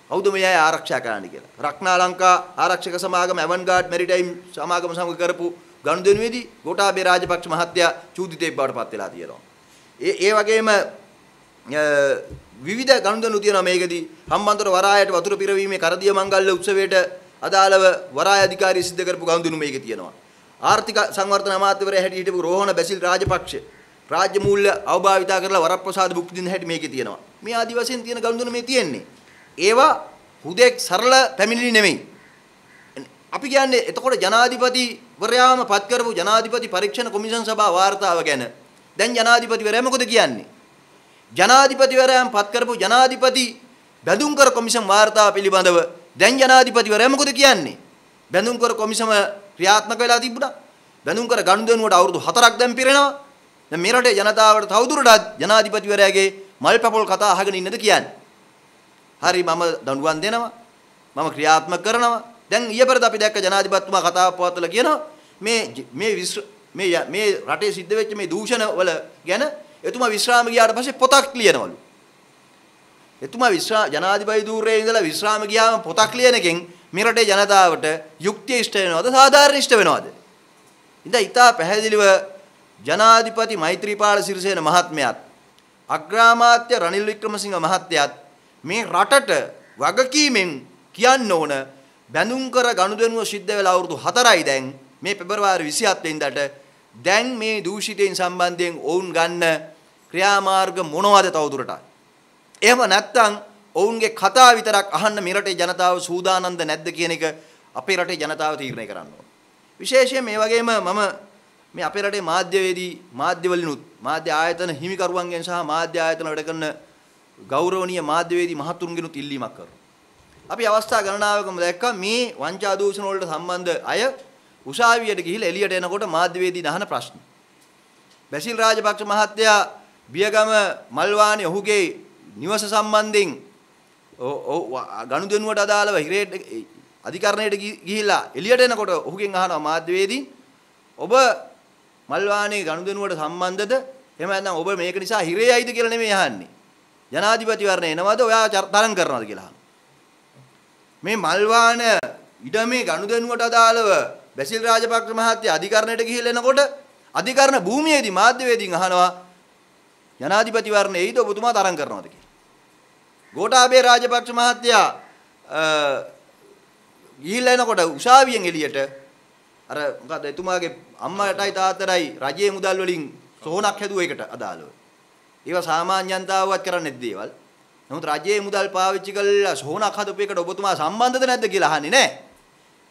කවුද මේ අය ආරක්ෂා කරන්න කියලා. රක්නාලංකා ආරක්ෂක සමාගම, ඇවන්ගාඩ් මෙරිටයිම් සමාගම සමග කරපු ගනුදෙනුවේදී ගෝඨාභය රාජපක්ෂ මහත්තයා චූදිතයෙක් බවට පත් වෙලා තියෙනවා. ඒ වගේම විවිධ ගනුදෙනු තියෙනවා මේකදී. හම්බන්තොට වරායට වතුර පිරවීමේ කරදිය මංගල්‍ය උත්සවයට අදාළව වරාය අධිකාරිය සිද්ධ කරපු ගනුදෙනු මේකේ තියෙනවා. ආර්ථික සංවර්ධන අමාත්‍යවරයා හැටියට හිටපු රෝහණ බැසිල් රාජපක්ෂ රාජ්‍ය මූල්‍ය අවභාවිතා කරලා වරප්‍රසාද භුක්ති විඳින හැටි මේකේ තියෙනවා. මේ ආදි වශයෙන් තියෙන ගනුදෙනු මේ තියෙන්නේ. ඒවා හුදෙක් සරල පැමිණිලි නෙමෙයි. අපි කියන්නේ එතකොට ජනාධිපතිවරයාම පත් කරපු ජනාධිපති පරීක්ෂණ කොමිෂන් සභා වාර්තාව ගැන දැන් ජනාධිපතිවරයා මොකද කියන්නේ? ජනාධිපතිවරයාම පත් කරපු ජනාධිපති බැඳුම්කර කොමිෂන් වාර්තාව පිළිබඳව දැන් ජනාධිපතිවරයා මොකද කියන්නේ? බැඳුම්කර කොමිෂම ක්‍රියාත්මක වෙලා තිබුණා. බැඳුම්කර ගනුදෙනුවට අවුරුදු 4ක් දැන් පිරෙනවා. දැන් මේ රටේ ජනතාවට තවදුරටත් ජනාධිපතිවරයාගේ මල්පපොල් කතා අහගෙන ඉන්නද කියන්නේ? හරි මම දඬුවම් දෙනවා. මම ක්‍රියාත්මක කරනවා. දැන් ඊයපෙරද අපි දැක්ක ජනාධිපතිතුමා කතාවක් පවත්වලා කියනවා මේ රටේ සිද්ධ වෙච්ච මේ දූෂණ වල ගැන එතුමා විශ්‍රාම ගියාට පස්සේ පොතක් ලියනවලු. එතුමා ජනාධිපති ධූරයේ ඉඳලා විශ්‍රාම ගියාම පොතක් ලියන එකෙන් මේ රටේ ජනතාවට යුක්තිය ඉෂ්ට වෙනවද සාධාරණ ඉෂ්ට වෙනවද? ඉතින් ඊටා පැහැදිලිව ජනාධිපති මෛත්‍රීපාල සිරිසේන මහත්මයාත් අග්‍රාමාත්‍ය රනිල් වික්‍රමසිංහ මහත්තයාත් මේ රටට වගකීමෙන් කියන්න ඕන බැඳුම්කර ගනුදෙනුව සිද්ධ වෙලා අවුරුදු 4යි දැන් මේ පෙබරවාරි 27 වෙනිදාට දැන් මේ දූෂිතයින් සම්බන්ධයෙන් ඔවුන් ගන්න ක්‍රියාමාර්ග මොනවද තවදුරටත්? එහෙම නැත්නම් ඔවුන්ගේ කතා විතරක් අහන්න මේ රටේ ජනතාව සූදානම්ද නැද්ද කියන එක අපේ රටේ ජනතාව තීරණය කරන්න ඕන. විශේෂයෙන් මේ වගේම මම මේ අපේ රටේ මාධ්‍යවේදී මාධ්‍යවලිනුත් මාධ්‍ය ආයතන හිමිකරුවන්ගෙන් සහ මාධ්‍ය ආයතන වැඩ කරන ගෞරවනීය මාධ්‍යවේදී මහතුරුන්ගෙනුත් ඉල්ලීමක් කරනවා. අපි අවස්ථා ගණනාවකම දැක්කා මේ වංචා දූෂණ වලට සම්බන්ධ අය උසාවියට ගිහිල්ලා එළියට එනකොට මාධ්‍යවේදී අහන ප්‍රශ්න. බැසිල් රාජපක්ෂ මහත්තයා බියගම මල්වානේ ඔහුගේ නිවස සම්බන්ධයෙන් ගනුදෙනුවට අදාළව හිරේට අධිකරණයට ගිහිල්ලා එළියට එනකොට ඔහුගෙන් අහනවා මාධ්‍යවේදී ඔබ මල්වානේ ගනුදෙනුවට සම්බන්ධද? එහෙම නැත්නම් ඔබ මේක නිසා හිරේ යයිද කියලා නෙමෙයි අහන්නේ. ජනාධිපතිවරණය එනවද ඔයා තරම් කරනවද කියලා අහනවා. මේ මල්වාන ඉඩමේ ගනුදෙනුවට අදාළව බැසිල් රාජපක්ෂ මහත්තයා අධිකරණයට ගිහිල්ලා එනකොට අධිකරණ භූමියේදී මාධ්‍යවේදීන් අහනවා ජනාධිපතිවරණය එයිද ඔබතුමා තරම් කරනවද කියලා. ගෝඨාභය රාජපක්ෂ මහත්තයා ගිහිල්ලා එනකොට උසාවියෙන් එළියට අර මොකද එතුමාගේ අම්මටයි තාත්තටයි රජයේ මුදල් වලින් සෝනක් හැදුව එකට අදාළව. ඒවා සාමාන්‍ය ජනතාවවත් කරන්නේ නැති දේවල්. නමුත් රජයේ මුදල් පාවිච්චි කරලා සෝනක් හදපු එකට ඔබතුමා සම්බන්ධද නැද්ද කියලා අහන්නේ නැහැ.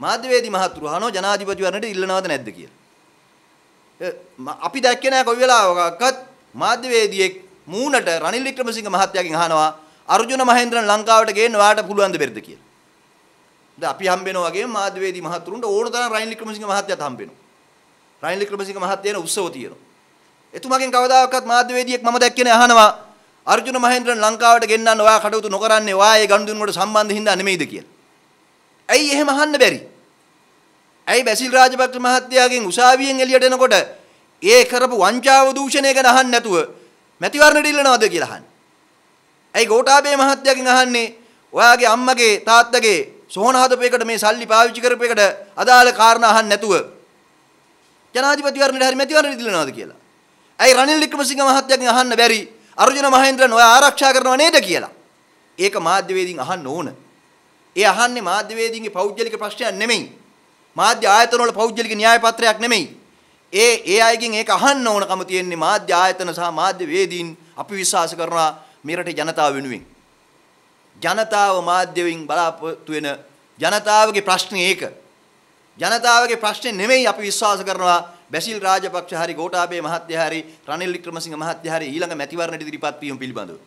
මාධ්‍යවේදී මහතුරු අහනවා ජනාධිපතිවරණයට ඉල්ලනවද නැද්ද කියලා. අපි දැක්කේ නැහැ කොයි වෙලාවකවත් මාධ්‍යවේදියෙක් මූණට රනිල් වික්‍රමසිංහ මහත්තයාගෙන් අහනවා අර්ජුන මහේන්ද්‍රන් ලංකාවට ගේන්න ඔයාලට පුළුවන්ද බැරිද කියලා. දැන් අපි හම්බෙනවා වගේම මාධ්‍යවේදී මහතුරුන්ට ඕන තරම් රනිල් වික්‍රමසිංහ මහත්තයාත් හම්බෙනවා. රනිල් වික්‍රමසිංහ මහත්තයාන උත්සව තියෙනවා. එතුමාගෙන් කවදාකවත් මාධ්‍යවේදියෙක් මම දැක්කේ නැහැ අහනවා අර්ජුන මහේන්ද්‍රන් ලංකාවට ගෙන්නන්න ඔයා කටයුතු නොකරන්නේ ඔයා ඒ ගනුදෙනුවට සම්බන්ධ හින්දා නෙමෙයිද කියලා. ඇයි එහෙම අහන්න බැරි? ඇයි බැසිල් රාජපක්ෂ මහත්තයාගෙන් උසාවියෙන් එළියට එනකොට ඒ කරපු වංචාව දූෂණය ගැන අහන්න නැතුව මැතිවරණයට ඉල්ලනවද කියලා අහන්නේ? ඇයි ගෝඨාභය මහත්තයාගෙන් අහන්නේ ඔයාගේ අම්මගේ තාත්තගේ සෝන හදපු එකට මේ සල්ලි පාවිච්චි කරපු එකට අදාළ කාරණා අහන්න නැතුව ජනාධිපතිවරණයට හරි මැතිවරණයට ඉල්ලනවද කියලා? ඇයි රනිල් වික්‍රමසිංහ මහත්තයාගෙන් අහන්න බැරි අර්ජුන මහේන්ද්‍රන් ඔයා ආරක්ෂා කරනව නේද කියලා? ඒක මාධ්‍යවේදීන් අහන්න ඕන. ඒ අහන්නේ මාධ්‍යවේදීන්ගේ පෞද්ගලික ප්‍රශ්නයක් නෙමෙයි. මාධ්‍ය ආයතන වල පෞද්ගලික න්‍යාය පත්‍රයක් නෙමෙයි. ඒ අයගෙන් ඒක අහන්න ඕනකම තියෙන්නේ මාධ්‍ය ආයතන සහ මාධ්‍යවේදීන් අපි විශ්වාස කරනවා මේ රටේ ජනතාව වෙනුවෙන්. ජනතාව මාධ්‍යයෙන් බලාපොරොත්තු වෙන ජනතාවගේ ප්‍රශ්නේ ඒක. ජනතාවගේ ප්‍රශ්නේ නෙමෙයි අපි විශ්වාස කරනවා බැසිල් රාජපක්ෂ හරි ගෝඨාභය මහත්තයා හරි රනිල් වික්‍රමසිංහ මහත්තයා හරි ඊළඟ මැතිවරණයට ඉදිරිපත් වීම පිළිබඳව.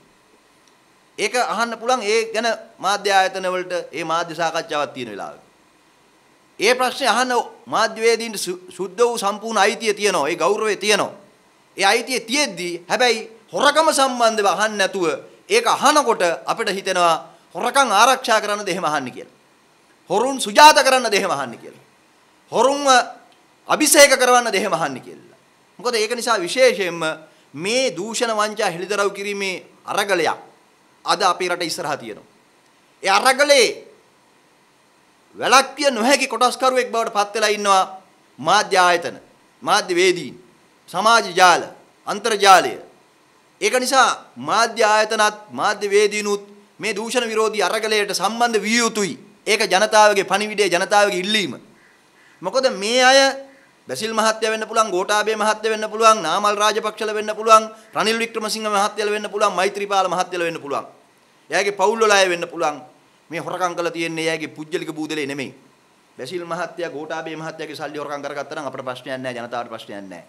ඒක අහන්න පුළුවන් ඒ ගැන මාධ්‍ය ආයතන වලට ඒ මාධ්‍ය සාකච්ඡාවක් තියෙන වෙලාවක. ඒ ප්‍රශ්නේ අහන්න මාධ්‍යවේදීන්ට සුද්ධ වූ සම්පූර්ණ අයිතිය තියෙනවා. ඒ ගෞරවය තියෙනවා. ඒ අයිතිය තියෙද්දි හැබැයි හොරකම සම්බන්ධව අහන්න නැතුව ඒක අහනකොට අපිට හිතෙනවා හොරකම් ආරක්ෂා කරන්නද එහෙම අහන්නේ කියලා. හොරුන් සුජාත කරන්නද එහෙම අහන්නේ කියලා. හොරුන්ව අභිෂේක කරවන්නද එහෙම අහන්නේ කියලා. මොකද ඒක නිසා විශේෂයෙන්ම මේ දූෂණ වංචා හෙළිදරව් කිරීමේ අරගලයක් අද අපේ රටේ ඉස්සරහා තියෙනවා. ඒ අරගලේ වැළක්විය නොහැකි කොටස්කරුවෙක් බවට පත් වෙලා ඉන්නවා මාධ්‍ය ආයතන, මාධ්‍ය වේදීන්, සමාජ ජාල, අන්තර්ජාලය. ඒක නිසා මාධ්‍ය ආයතනත් මාධ්‍ය වේදීනුත් මේ දූෂණ විරෝධී අරගලයට සම්බන්ධ විය යුතුයි. ඒක ජනතාවගේ පණිවිඩය, ජනතාවගේ ඉල්ලීම. මොකද මේ අය බැසිල් මහත්තයා වෙන්න පුළුවන්, ගෝඨාභය මහත්තයා වෙන්න පුළුවන්, නාමල් රාජපක්ෂල වෙන්න පුළුවන්, රනිල් වික්‍රමසිංහ මහත්තයලා වෙන්න පුළුවන්, මෛත්‍රීපාල මහත්තයලා වෙන්න පුළුවන්. එයාගේ පවුල් වල අය වෙන්න පුළුවන්. මේ හොරකම් කළා තියෙන්නේ එයාගේ පුජ්‍යලික බූදලේ නෙමෙයි. බැසිල් මහත්තයා ගෝඨාභය මහත්තයාගේ සල්ලි හොරකම් කරගත්තා නම් අපිට ප්‍රශ්නයක් නැහැ, ජනතාවට ප්‍රශ්නයක් නැහැ.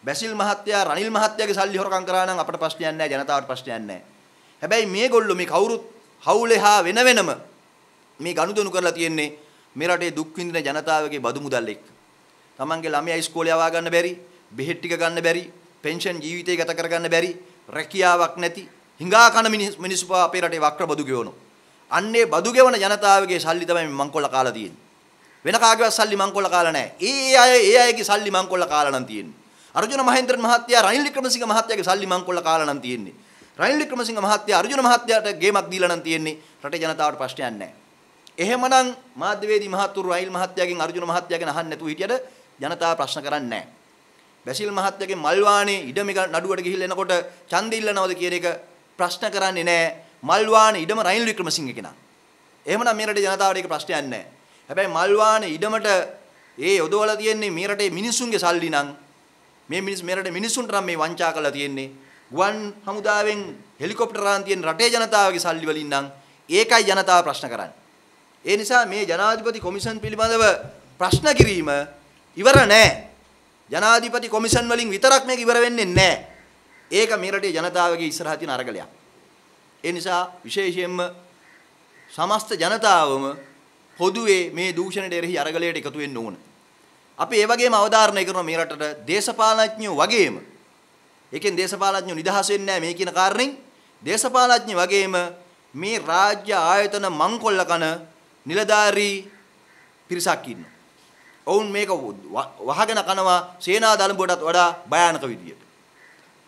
බැසිල් මහත්තයා රනිල් මහත්තයාගේ සල්ලි හොරකම් කරා නම් අපිට ප්‍රශ්නයක් නැහැ, ජනතාවට ප්‍රශ්නයක් නැහැ. හැබැයි මේගොල්ලෝ මේ කවුරුත් හවුලේ හා වෙන වෙනම මේ ගනුදෙනු කරලා තියෙන්නේ මේ රටේ දුක් විඳින ජනතාවගේ බදු මුදල් එක්ක. තමන්ගේ ළමයා ඉස්කෝලේ යවා ගන්න බැරි, බෙහෙත් ටික ගන්න බැරි, පෙන්ෂන් ජීවිතය ගත කරගන්න බැරි, රැකියාවක් නැති, හිඟා කන මිනිස්සු අපේ රටේ වක්‍ර බදු ගෙවනවා. අන්නේ බදු ගෙවන ජනතාවගේ සල්ලි තමයි මංකොල්ල කාලා තියෙන්නේ. වෙන කාගේවත් සල්ලි මංකොල්ල කාලා නැහැ. ඒ අයගේ සල්ලි මංකොල්ල කාලා නම් තියෙන්නේ. අර්ජුන මහේන්ද්‍රන් මහත්තයා රනිල් වික්‍රමසිංහ මහත්තයාගේ සල්ලි මංකොල්ල කාලා නම් තියෙන්නේ. රනිල් වික්‍රමසිංහ මහත්තයා අර්ජුන මහත්තයාට ගේමක් දීලා නම් තියෙන්නේ. රටේ ජනතාවට ප්‍රශ්නයක් නැහැ. එහෙමනම් මාධ්‍යවේදී මහතුරු රනිල් මහත්තයාගෙන් අර්ජුන මහත්තයාගෙන් අහන්න නැතුව හිටියද ජනතාව ප්‍රශ්න කරන්නේ නැහැ. බැසිල් මහත්තයාගේ මල්වානේ ඉඩම නඩුවට ගිහිල්ලා එනකොට ඡන්ද ඉල්ලනවද කියන එක ප්‍රශ්න කරන්නේ නැහැ. මල්වානේ ඉඩම රනිල් වික්‍රමසිංහ කෙනා. එහෙමනම් මේ රටේ ජනතාවට ඒක ප්‍රශ්නයක් නැහැ. හැබැයි මල්වානේ ඉඩමට ඒ යොදවලා තියෙන්නේ මේ රටේ මිනිසුන්ගේ සල්ලි නම් මේ රටේ මිනිසුන්ට නම් මේ වංචා කරලා තියෙන්නේ ගුවන් හමුදාවෙන් හෙලිකොප්ටර් රාන් තියෙන රටේ ජනතාවගේ සල්ලි වලින් නම් ඒකයි ජනතාව ප්‍රශ්න කරන්නේ. ඒ නිසා මේ ජනාධිපති කොමිෂන් පිළිබඳව ප්‍රශ්න කිරීම ඉවර නැහැ. ජනාධිපති කොමිෂන් වලින් විතරක් මේක ඉවර වෙන්නේ නැහැ. ඒක මේ රටේ ජනතාවගේ ඉස්සරහ තියෙන අරගලයක්. ඒ නිසා විශේෂයෙන්ම සමස්ත ජනතාවම පොදුවේ මේ දූෂණයට එරෙහි අරගලයට එකතු වෙන්න ඕන. අපි ඒ වගේම අවධාරණය කරනවා මේ රටට දේශපාලඥයෝ වගේම. ඒකෙන් දේශපාලඥයෝ නිදහස් වෙන්නේ නැහැ මේ කියන කාරණෙන්. දේශපාලඥයෝ වගේම මේ රාජ්‍ය ආයතන මංකොල්ල කන නිලධාරී පිරිසක් ඉන්නවා. ඔවුන් මේක වහගෙන කනවා සේනා දළඹුවටත් වඩා භයානක විදියට.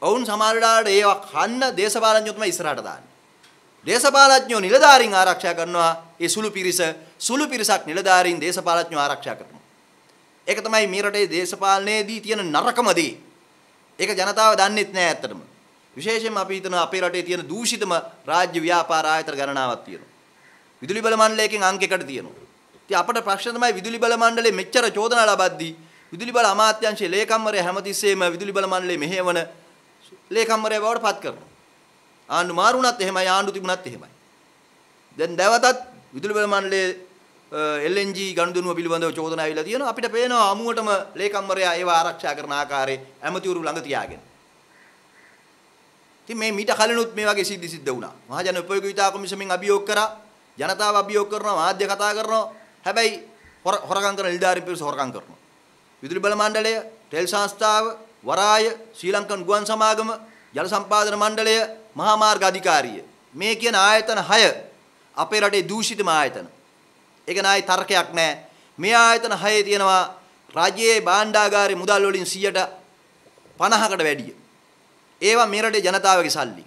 ඔවුන් සමහර වෙලාවට ඒවා කන්න දේශපාලඥයෝ තමයි ඉස්සරහට දාන්නේ. දේශපාලඥයෝ නිලධාරීන් ආරක්ෂා කරනවා. ඒ සුළු පිරිසක් නිලධාරීන් දේශපාලඥයෝ ආරක්ෂා කරනවා. ඒක තමයි මේ රටේ දේශපාලනයේදී තියෙන නරකම දේ. ඒක ජනතාව දන්නේත් නෑ ඇත්තටම. විශේෂයෙන්ම අපි හිතනවා අපේ රටේ තියෙන දූෂිතම රාජ්‍ය ව්‍යාපාර ආයතන ගණනාවක් තියෙනවා. විදුලි බල මණ්ඩලයකින් අංක 1කට තියෙනවා. ඉතින් අපට ප්‍රශ්න තමයි විදුලි බල මණ්ඩලයේ මෙච්චර චෝදනා ලබද්දී විදුලි බල අමාත්‍යාංශයේ ලේකම්වරයා හැමතිස්සෙම විදුලි බල මණ්ඩලයේ මෙහෙවන ලේකම්වරයා බවට පත් කරනවා. ආණ්ඩු මාරුණත් එහෙමයි, ආණ්ඩු තිබුණත් එහෙමයි. දැන් දැවතත් විදුලි බල මණ්ඩලයේ LNG ගනුදෙනුව පිළිබඳව චෝදනා ඇවිල්ලා තියෙනවා. අපිට පේනවා අමුවටම ලේකම්වරයා ඒව ආරක්ෂා කරන ආකාරයේ ඇමතිවරු ළඟ තියාගෙන. ඉතින් මේ මීට කලිනුත් මේ වගේ සිද්ධ වුණා. මහජන උපයෝගීතා කොමිසමෙන් අභියෝග කරා. ජනතාව අභියෝග කරනවා, මාධ්‍ය කතා කරනවා. හැබැයි හොරකම් කරන නිලධාරීන් පිරිස හොරකම් කරනවා. විදුලි බල මණ්ඩලය, තෙල් සංස්ථාව, වරාය, ශ්‍රී ලංකන් ගුවන් සමාගම, ජල සම්පාදන මණ්ඩලය, මහා මාර්ග අධිකාරිය. මේ කියන ආයතන 6 අපේ රටේ දූෂිතම ආයතන. ඒක නයි තර්කයක් නැහැ. මේ ආයතන 6 තියෙනවා රාජ්‍යයේ භාණ්ඩාගාරයේ මුදල් වලින් 50%කට වැඩිය. ඒවා මේ රටේ ජනතාවගේ සල්ලි.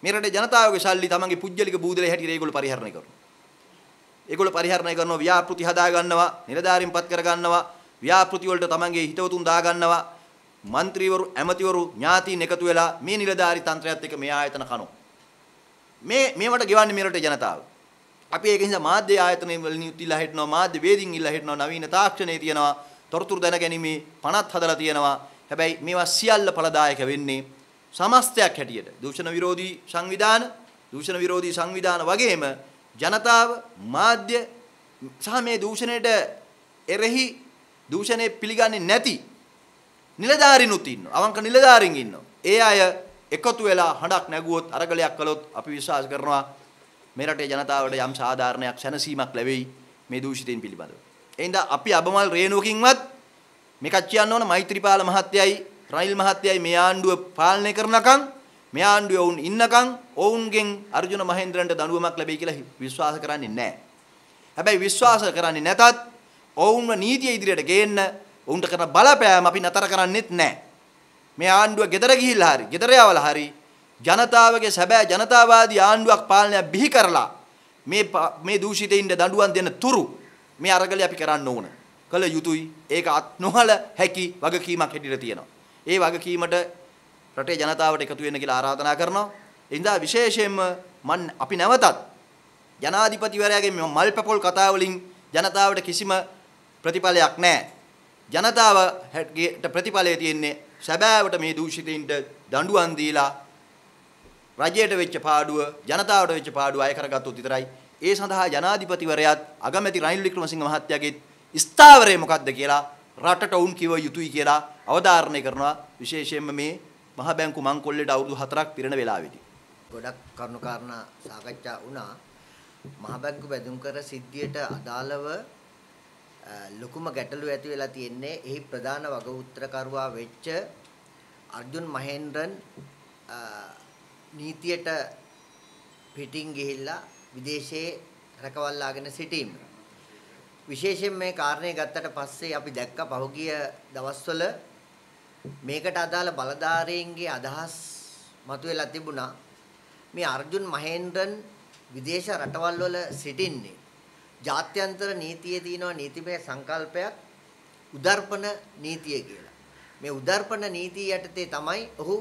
මේ රටේ ජනතාවගේ සල්ලි තමන්ගේ පුජ්‍යලික බූදලේ හැටියට ඒගොල්ලෝ පරිහරණය කරනවා. ඒගොල්ලෝ පරිහරණය කරනවා, ව්‍යාපෘති හදා ගන්නවා, නිලධාරීන්පත් කර ගන්නවා, ව්‍යාපෘති වලට තමන්ගේ හිතවතුන් දා ගන්නවා. മന്ത്രിවරු, ඇමතිවරු, ඥාතීන් එකතු වෙලා මේ නිලධාරී තන්ත්‍රයත් එක්ක මේ ආයතන කනවා. මේවට ගෙවන්නේ මේ රටේ ජනතාව. අපි ඒක නිසා මාධ්‍ය ආයතන වලින් ඉල්ලා හිටනවා, මාධ්‍ය වේදින් ඉල්ලා හිටනවා, නවීන තාක්ෂණයේ තියෙනවා, තොරතුරු දැනගැනීමේ පනත් හදලා තියෙනවා. හැබැයි මේවා සියල්ල ඵලදායක වෙන්නේ සමස්තයක් හැටියට. දූෂණ විරෝධී සංවිධාන වගේම ජනතාව, මාධ්‍ය සහ මේ දූෂණයට එරෙහි දූෂණය පිළිගන්නේ නැති නිලධාරීනුත් ඉන්නවා. අවංක නිලධාරීන් ඉන්නවා. ඒ අය එකතු වෙලා හඬක් නැගුවොත්, අරගලයක් කළොත් අපි විශ්වාස කරනවා මේ රටේ ජනතාවට යම් සාධාරණයක්, සැනසීමක් ලැබෙයි මේ දූෂිතයින් පිළිබඳව. එහෙනම් අපි අබමල් රේණුවකින්වත් මේකක් කියන්න ඕන. මෛත්‍රීපාල මහත්තයයි රනිල් මහත්තයයි මේ ආණ්ඩුව පාලනය කරනකම්, මේ ආණ්ඩුවේ වුන් ඉන්නකම් ඔවුන්ගෙන් අර්ජුන මහේන්ද්‍රන්ට දඬුවමක් ලැබෙයි කියලා විශ්වාස කරන්නේ නැහැ. හැබැයි විශ්වාස කරන්නේ නැතත් ඔවුන්ව නීතිය ඉදිරියට ගේන්න ඔවුන්ට කරන බලපෑම අපි නතර කරන්නේත් නැහැ. මේ ආණ්ඩුව ගෙදර ගිහිල්ලා හරි, ගෙදර යවලා හරි ජනතාවගේ සැබෑ ජනතාවාදී ආණ්ඩුවක් පාලනයක් බිහි කරලා මේ දූෂිතයින්ට දඬුවම් දෙන තුරු මේ අරගලය අපි කරන්න ඕන. කළ යුතුයි. ඒක අත් නොහල හැකි වගකීමක් හැටියට තියෙනවා. ඒ වගකීමට රටේ ජනතාවට එකතු වෙන්න කියලා ආරාධනා කරනවා. ඒ නිසා විශේෂයෙන්ම අපි නැවතත් ජනාධිපතිවරයාගේ මල් පැපොල් කතා වලින් ජනතාවට කිසිම ප්‍රතිඵලයක් නැහැ. ජනතාවට ප්‍රතිඵලය තියෙන්නේ සැබෑවට මේ දූෂිතයින්ට දඬුවම් දීලා රජයට වෙච්ච පාඩුව ජනතාවට වෙච්ච පාඩුව අය කරගත්තොත් විතරයි. ඒ සඳහා ජනාධිපතිවරයාත් අගමැති රනිල් වික්‍රමසිංහ මහත්තයාගේ ස්ථාවරය මොකක්ද කියලා රටට උන් කිව යුතුයි කියලා අවධාරණය කරනවා. විශේෂයෙන්ම මේ මහ බැංකු මංකොල්ලේට අවුරුදු 4ක් පිරෙන වෙලාවේදී. ගොඩක් කරුණු කාරණා සාකච්ඡා වුණා. මහ බැංකු බැඳුම් කර සිද්ධියට අදාළව ලොකුම ගැටලුව ඇති වෙලා තියෙන්නේ එහි ප්‍රධාන වග උත්තරකරුවා වෙච්ච අර්ජුන් මහේන්ද්‍රන් නීතියට පිටින් ගිහිල්ලා විදේශයේ රැකවල්ලාගෙන සිටීම. විශේෂයෙන් මේ කාරණේ ගත්තට පස්සේ අපි දැක්ක පහුගිය දවස්වල මේකට අදාළ බලධාරීන්ගේ අදහස් මතුවලා තිබුණා. මේ අර්ජුන් මහේන්ද්‍රන් විදේශ රටවල් වල සිටින්නේ ජාත්‍යන්තර නීතියේ තියෙන නීතිමය සංකල්පයක් උදර්පණ නීතිය කියලා. මේ උදර්පණ නීතිය යටතේ තමයි ඔහු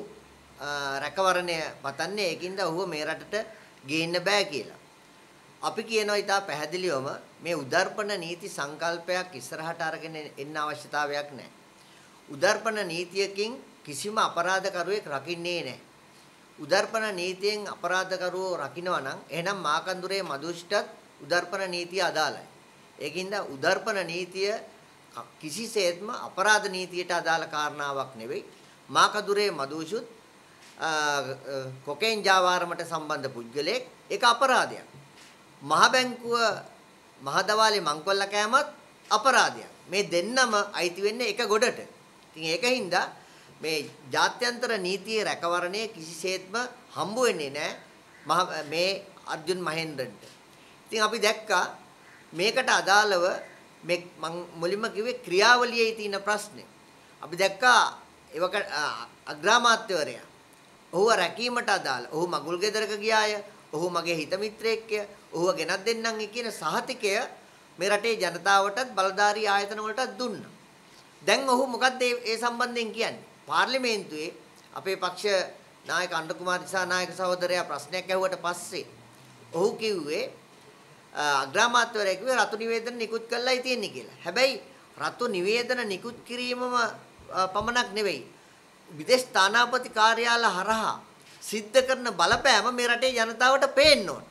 රැකවරණය පතන්නේ. ඒකින්ද ඔහුව මේ රටට ගේන්න බෑ කියලා. අපි කියනවා ඉතා පැහැදිලිවම මේ උදර්පණ නීති සංකල්පයක් ඉස්සරහට අරගෙන එන්න අවශ්‍යතාවයක් නැහැ. උදර්පණ නීතියකින් කිසිම අපරාධකරුවෙක් රකින්නේ නැහැ. උදර්පණ නීතියෙන් අපරාධකරුවෝ රකින්නවා නම් එහෙනම් මාකන්දුරේ මදුෂ්ටත් උදර්පණ නීතිය අදාළයි. ඒකින්ද උදර්පණ නීතිය කිසිසේත්ම අපරාධ නීතියට අදාළ කාරණාවක් නෙවෙයි. මාකදුරේ මදුෂුත් කොකේන් ජාවාරමට සම්බන්ධ පුද්ගලයෙක් ඒක අපරාධයක්. මහ බැංකුව මහදවාලේ මංකොල්ල කෑමත් අපරාධයක්. මේ දෙන්නම අයිති වෙන්නේ එක ගොඩට. ඉතින් ඒකින්ද මේ ජාත්‍යන්තර නීතියේ රැකවරණය කිසිසේත්ම හම්බ වෙන්නේ නැහැ මේ අර්ජුන් මහේන්ද්‍රන්ට. ඉතින් අපි දැක්කා මේකට අදාළව මේ මම මුලින්ම කිව්වේ ක්‍රියාවලියේ තියෙන ප්‍රශ්නේ. අපි දැක්කා ඒවක අග්‍රාමාත්‍යවරයා ඔහුව රැකීමට අදාළ ඔහු මගුල් ගෙදරක ගියාය. ඔහු මගේ හිත මිත්‍රයෙක්ය. ඔහුව ගෙනත් දෙන්නම් කියන සහතිකය මේ රටේ ජනතාවටත් බලධාරී ආයතන වලටත් දුන්නා. දැන් ඔහු මොකද්ද ඒ සම්බන්ධයෙන් කියන්නේ? පාර්ලිමේන්තුවේ අපේ පක්ෂ නායක අණ්ඩු කුමාර දිසානායක සහෝදරයා ප්‍රශ්නයක් ඇහුවට පස්සේ ඔහු කිව්වේ අග්‍රාමාත්‍යවරයා කිව්වේ රතු නිවේදන නිකුත් කළායි තියෙන්නේ කියලා. හැබැයි රතු නිවේදන නිකුත් කිරීමම පමණක් නෙවෙයි. විදේශ තානාපති කාර්යාල හරහා සිද්ධ කරන බලපෑම මේ රටේ ජනතාවට පේන්න ඕන.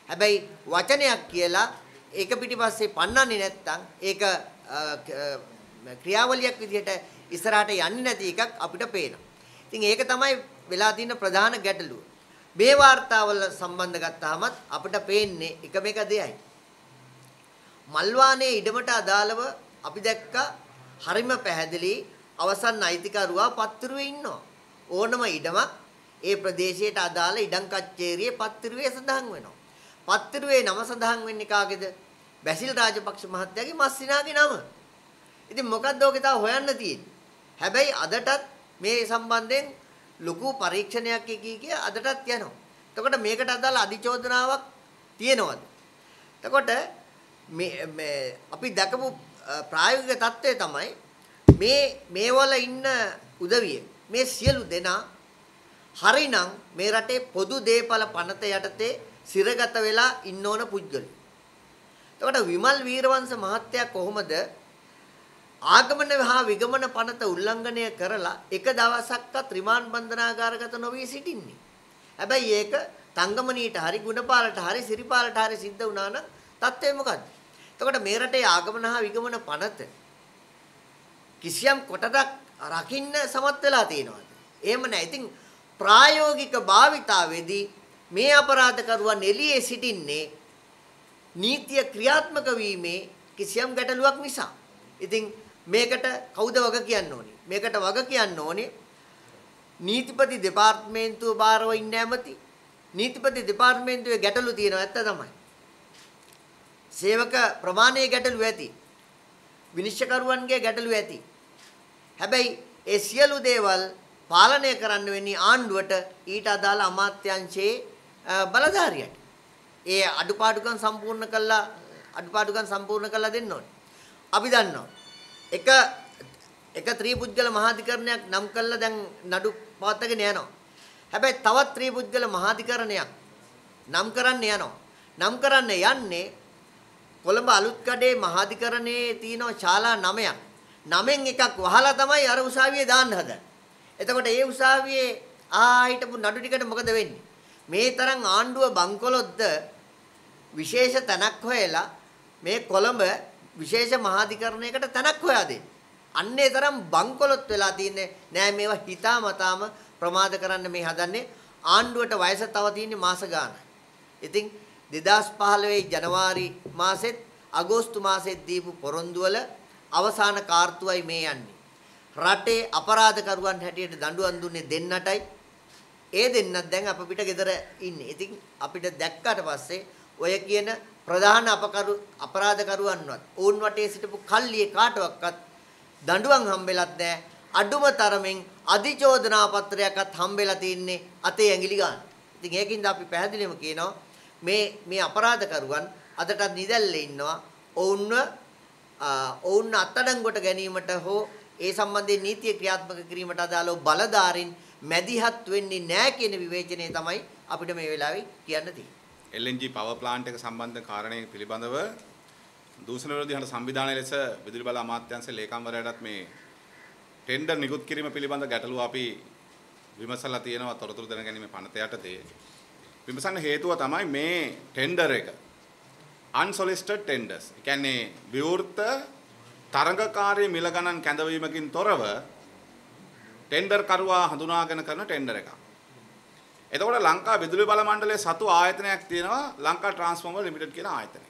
හැබැයි වචනයක් කියලා ඒක පිටිපස්සේ පන්නන්නේ නැත්නම් ඒක ක්‍රියාවලියක් විදිහට ඉස්සරහට යන්නේ නැති එකක් අපිට පේනවා. ඉතින් ඒක තමයි වෙලා තියෙන ප්‍රධාන ගැටලුව. මේ වාර්තාවල සම්බන්ධ ගත්තාමත් අපිට පේන්නේ එකම එක දෙයයි. මල්වානේ ඉඩමට අදාළව අපි දැක්ක හරිම පැහැදිලි අවසන් අයිතිකරුවා පත්තිරුවේ ඉන්නවා. ඕනම ඉඩමක් ඒ ප්‍රදේශයට අදාළ ඉඩම් කච්චේරියේ පත්තිරුවේ සඳහන් වෙනවා. පත්තිරුවේ නම සඳහන් වෙන්නේ කාගේද? බැසිල් රාජපක්ෂ මහත්තයාගේ මස්සිනාගේ නම. ඉතින් මොකද්ද ඔගේ තාම හොයන්න තියෙන්නේ? හැබැයි අදටත් මේ සම්බන්ධයෙන් ලොකු පරීක්ෂණයක් කිය අදටත් යනවා. එතකොට මේකට අදාළ අධිචෝදනාවක් තියෙනවද? එතකොට මේ අපි දැකපු ප්‍රායෝගික தත්ත්වය තමයි මේවල ඉන්න උදවිය මේ සියලු දෙනා හරිනම් මේ රටේ පොදු දේපල පනත යටතේ සිරගත වෙලා ඉන්න ඕන පුද්ගලයෝ. එතකොට විමල් වීරවංශ මහත්තයා කොහොමද ආගමන හා විගමන පනත උල්ලංඝනය කරලා එක දවසක්වත් රිමාන්ඩ් බන්ධනාගාරගත නොවී සිටින්නේ. හැබැයි ඒක තංගමනීට හරි ගුණපාලට හරි සිරිපාලට හරි සිද්ධ වුණා නම් තත්ත්වය මොකද්ද? එතකොට මේ රටේ ආගමන හා විගමන පනත කිසියම් කොටසක් රකින්න සමත් වෙලා තියෙනවද? එහෙම නැහැ. ඉතින් ප්‍රායෝගික භාවිතාවේදී මේ අපරාධකරුවන් එළියේ සිටින්නේ නීතිය ක්‍රියාත්මක වීමේ කිසියම් ගැටලුවක් නිසා. ඉතින් මේකට කවුද වග කියන්න ඕනේ? මේකට වග කියන්න ඕනේ නීතිපති දෙපාර්තමේන්තුව බාරව ඉන්න ඇමති. නීතිපති දෙපාර්තමේන්තුවේ ගැටලු තියෙනවා ඇත්ත තමයි. සේවක ප්‍රමාණයේ ගැටලු ඇති. විනිශ්චයකරුවන්ගේ ගැටලු ඇති. හැබැයි ඒ සියලු දේවල් පාලනය කරන්න වෙන්නේ ආණ්ඩුවට ඊට අදාළ අමාත්‍යාංශයේ බලධාරියට. ඒ අඩුපාඩුකම් සම්පූර්ණ කළා දෙන්න ඕනේ. අපි දන්නවා එක ත්‍රිපුද්ගල මහාධිකරණයක් නම් කළා දැන් නඩු පවත්වාගෙන යනවා. හැබැයි තවත් ත්‍රිපුද්ගල මහාධිකරණයක් නම් කරන්න යනවා. නම් කරන්න යන්නේ කොළඹ අලුත්කඩේ මහාධිකරණයේ තියෙන ශාලා 9ක්. 9න් එකක් වහලා තමයි අර උසාවියේ දාන්න හදන්නේ. එතකොට ඒ උසාවියේ හිටපු නඩු ටිකට මොකද වෙන්නේ? මේ තරම් ආණ්ඩුව බංකොලොත්ද විශේෂ තැනක් හොයලා මේ කොළඹ විශේෂ මහාධිකරණයකට තැනක් හොයා දෙන්න. අන්නේ තරම් බංකොලොත් වෙලා තින්නේ නෑ මේවා හිතාමතාම ප්‍රමාද කරන්න මේ හදන්නේ. ආණ්ඩුවට වයස තව තියෙන්නේ මාස ගානයි. ඉතින් 2015 ජනවාරි මාසෙත් අගෝස්තු මාසෙත් දීපු පොරොන්දු වල අවසාන කාර්තුවයි මේ යන්නේ. රටේ අපරාධකරුවන් හැටියට දඬුවම් දුන්නේ දෙන්නටයි. ඒ දෙන්නත් දැන් අප පිට ගෙදර ඉන්නේ. ඉතින් අපිට දැක්කට පස්සේ ඔය කියන ප්‍රධාන අපරාධකරුවන්වත් ඕන් වටේ සිටපු කල්ලියේ කාටවත් දඬුවම් හම්බෙලත් නැහැ. අඩුම තරමින් අධිචෝදනා පත්‍රයක්වත් හම්බෙලා තින්නේ අතේ ඇඟිලි ගන්න. ඉතින් ඒකින්ද අපි පැහැදිලිවම කියනවා මේ අපරාධකරුවන් අදටත් නිදැල්ලේ ඉන්නවා. ඔවුන් අත්අඩංගුවට ගැනීමට හෝ ඒ සම්බන්ධයෙන් නීතිය ක්‍රියාත්මක කිරීමට අදාළව බලධාරීන් මැදිහත් වෙන්නේ නැහැ කියන විවේචනය තමයි අපිට මේ වෙලාවේ කියන්න තියෙන්නේ. LNG power plant එක සම්බන්ධ කාරණේ පිළිබඳව දූෂණ විරෝධී හඬ සංවිධානයේ ලෙස විදුලි බල අමාත්‍යාංශයේ ලේකම්වරයාටත් මේ ටෙන්ඩර් නිකුත් කිරීම පිළිබඳ ගැටලුව අපි විමසලා තියෙනවා තොරතුරු දැනගැනීමේ පනත යටතේ. විමසන්න හේතුව තමයි මේ ටෙන්ඩර් එක unsolicited tenders. ඒ කියන්නේ විවෘත තරඟකාරී මිල ගණන් කැඳවීමකින් තොරව ටෙන්ඩර් කරුවා හඳුනාගෙන කරන ටෙන්ඩර් එකක්. එතකොට ලංකා විදුලි බල මණ්ඩලයේ සතු ආයතනයක් තියෙනවා ලංකා ට්‍රාන්ස්ෆෝමර් ලිමිටඩ් කියන ආයතනය.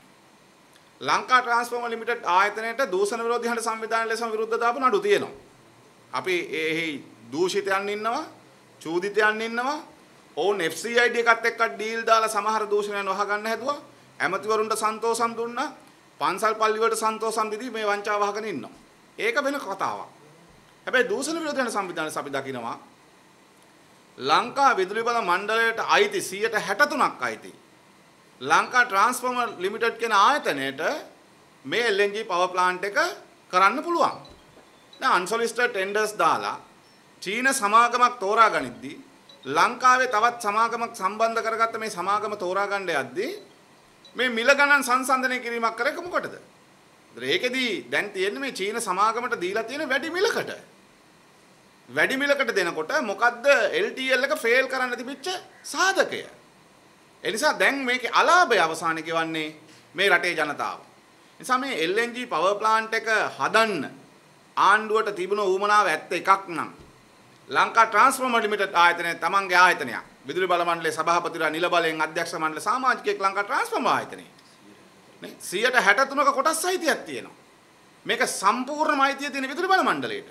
ලංකා ට්‍රාන්ස්ෆෝමර් ලිමිටඩ් ආයතනයට දූෂණ විරෝධී හඬ සංවිධානය ලෙසම විරුද්ධ දාපු නඩු තියෙනවා. අපි එහි දූෂිතයන් ඉන්නවා, චූදිතයන් ඉන්නවා. ඔවුන් FCID එකත් එක්ක ඩීල් දාලා සමහර දූෂණයන් වහගන්න හැදුවා. ඇමතිවරුන්ට සන්තෝෂම් දුන්නා. පන්සල් පල්ලි වලට සන්තෝෂම් දීදී මේ වංචාව වහගෙන ඉන්නවා. ඒක වෙන කතාවක්. හැබැයි දූෂණ විරෝධී හඬ සංවිධානයේ අපි දකිනවා ලංකා විදුලි බල මණ්ඩලයට අයිති 63%ක් අයිති ලංකා ට්‍රාන්ස්ෆෝමර් ලිමිටඩ් කියන ආයතනයට මේ LNG power plant එක කරන්න පුළුවන්. දැන් unsolicited tenders දාලා චීන සමාගමක් තෝරා ගනිද්දී ලංකාවේ තවත් සමාගමක් සම්බන්ධ කරගත්ත මේ සමාගම තෝරා ගන්න යද්දී මේ මිල ගණන් සංසන්දනය කිරීමක් කරේ මොකටද? ඒකෙදී දැන් තියෙන්නේ මේ චීන සමාගමට දීලා තියෙන වැඩි මිලකට. වැඩි මිලකට දෙනකොට මොකද්ද LTL එක ෆේල් කරන්න තිබිච්ච සාධකය? ඒ නිසා දැන් මේකේ අලාභය අවසානයේ ගෙවන්නේ මේ රටේ ජනතාව. නිසා මේ LNG power plant එක හදන්න ආණ්ඩුවට තිබුණ ඌමනාව ඇත්ත එකක් නම් ලංකා ට්‍රාන්ස්ෆෝමර් ලිමිටඩ් ආයතනය තමන්ගේ ආයතනයක්. විදුලි බල මණ්ඩලයේ සභාපතිතුමා නිල බලයෙන් අධ්‍යක්ෂ මණ්ඩල සමාජිකයෙක් ලංකා ට්‍රාන්ස්ෆෝමර් ආයතනයේ. නේ 163ක කොටස් අයිතියක් තියෙනවා. මේක සම්පූර්ණම අයිතිය තියෙන විදුලි බල මණ්ඩලයට.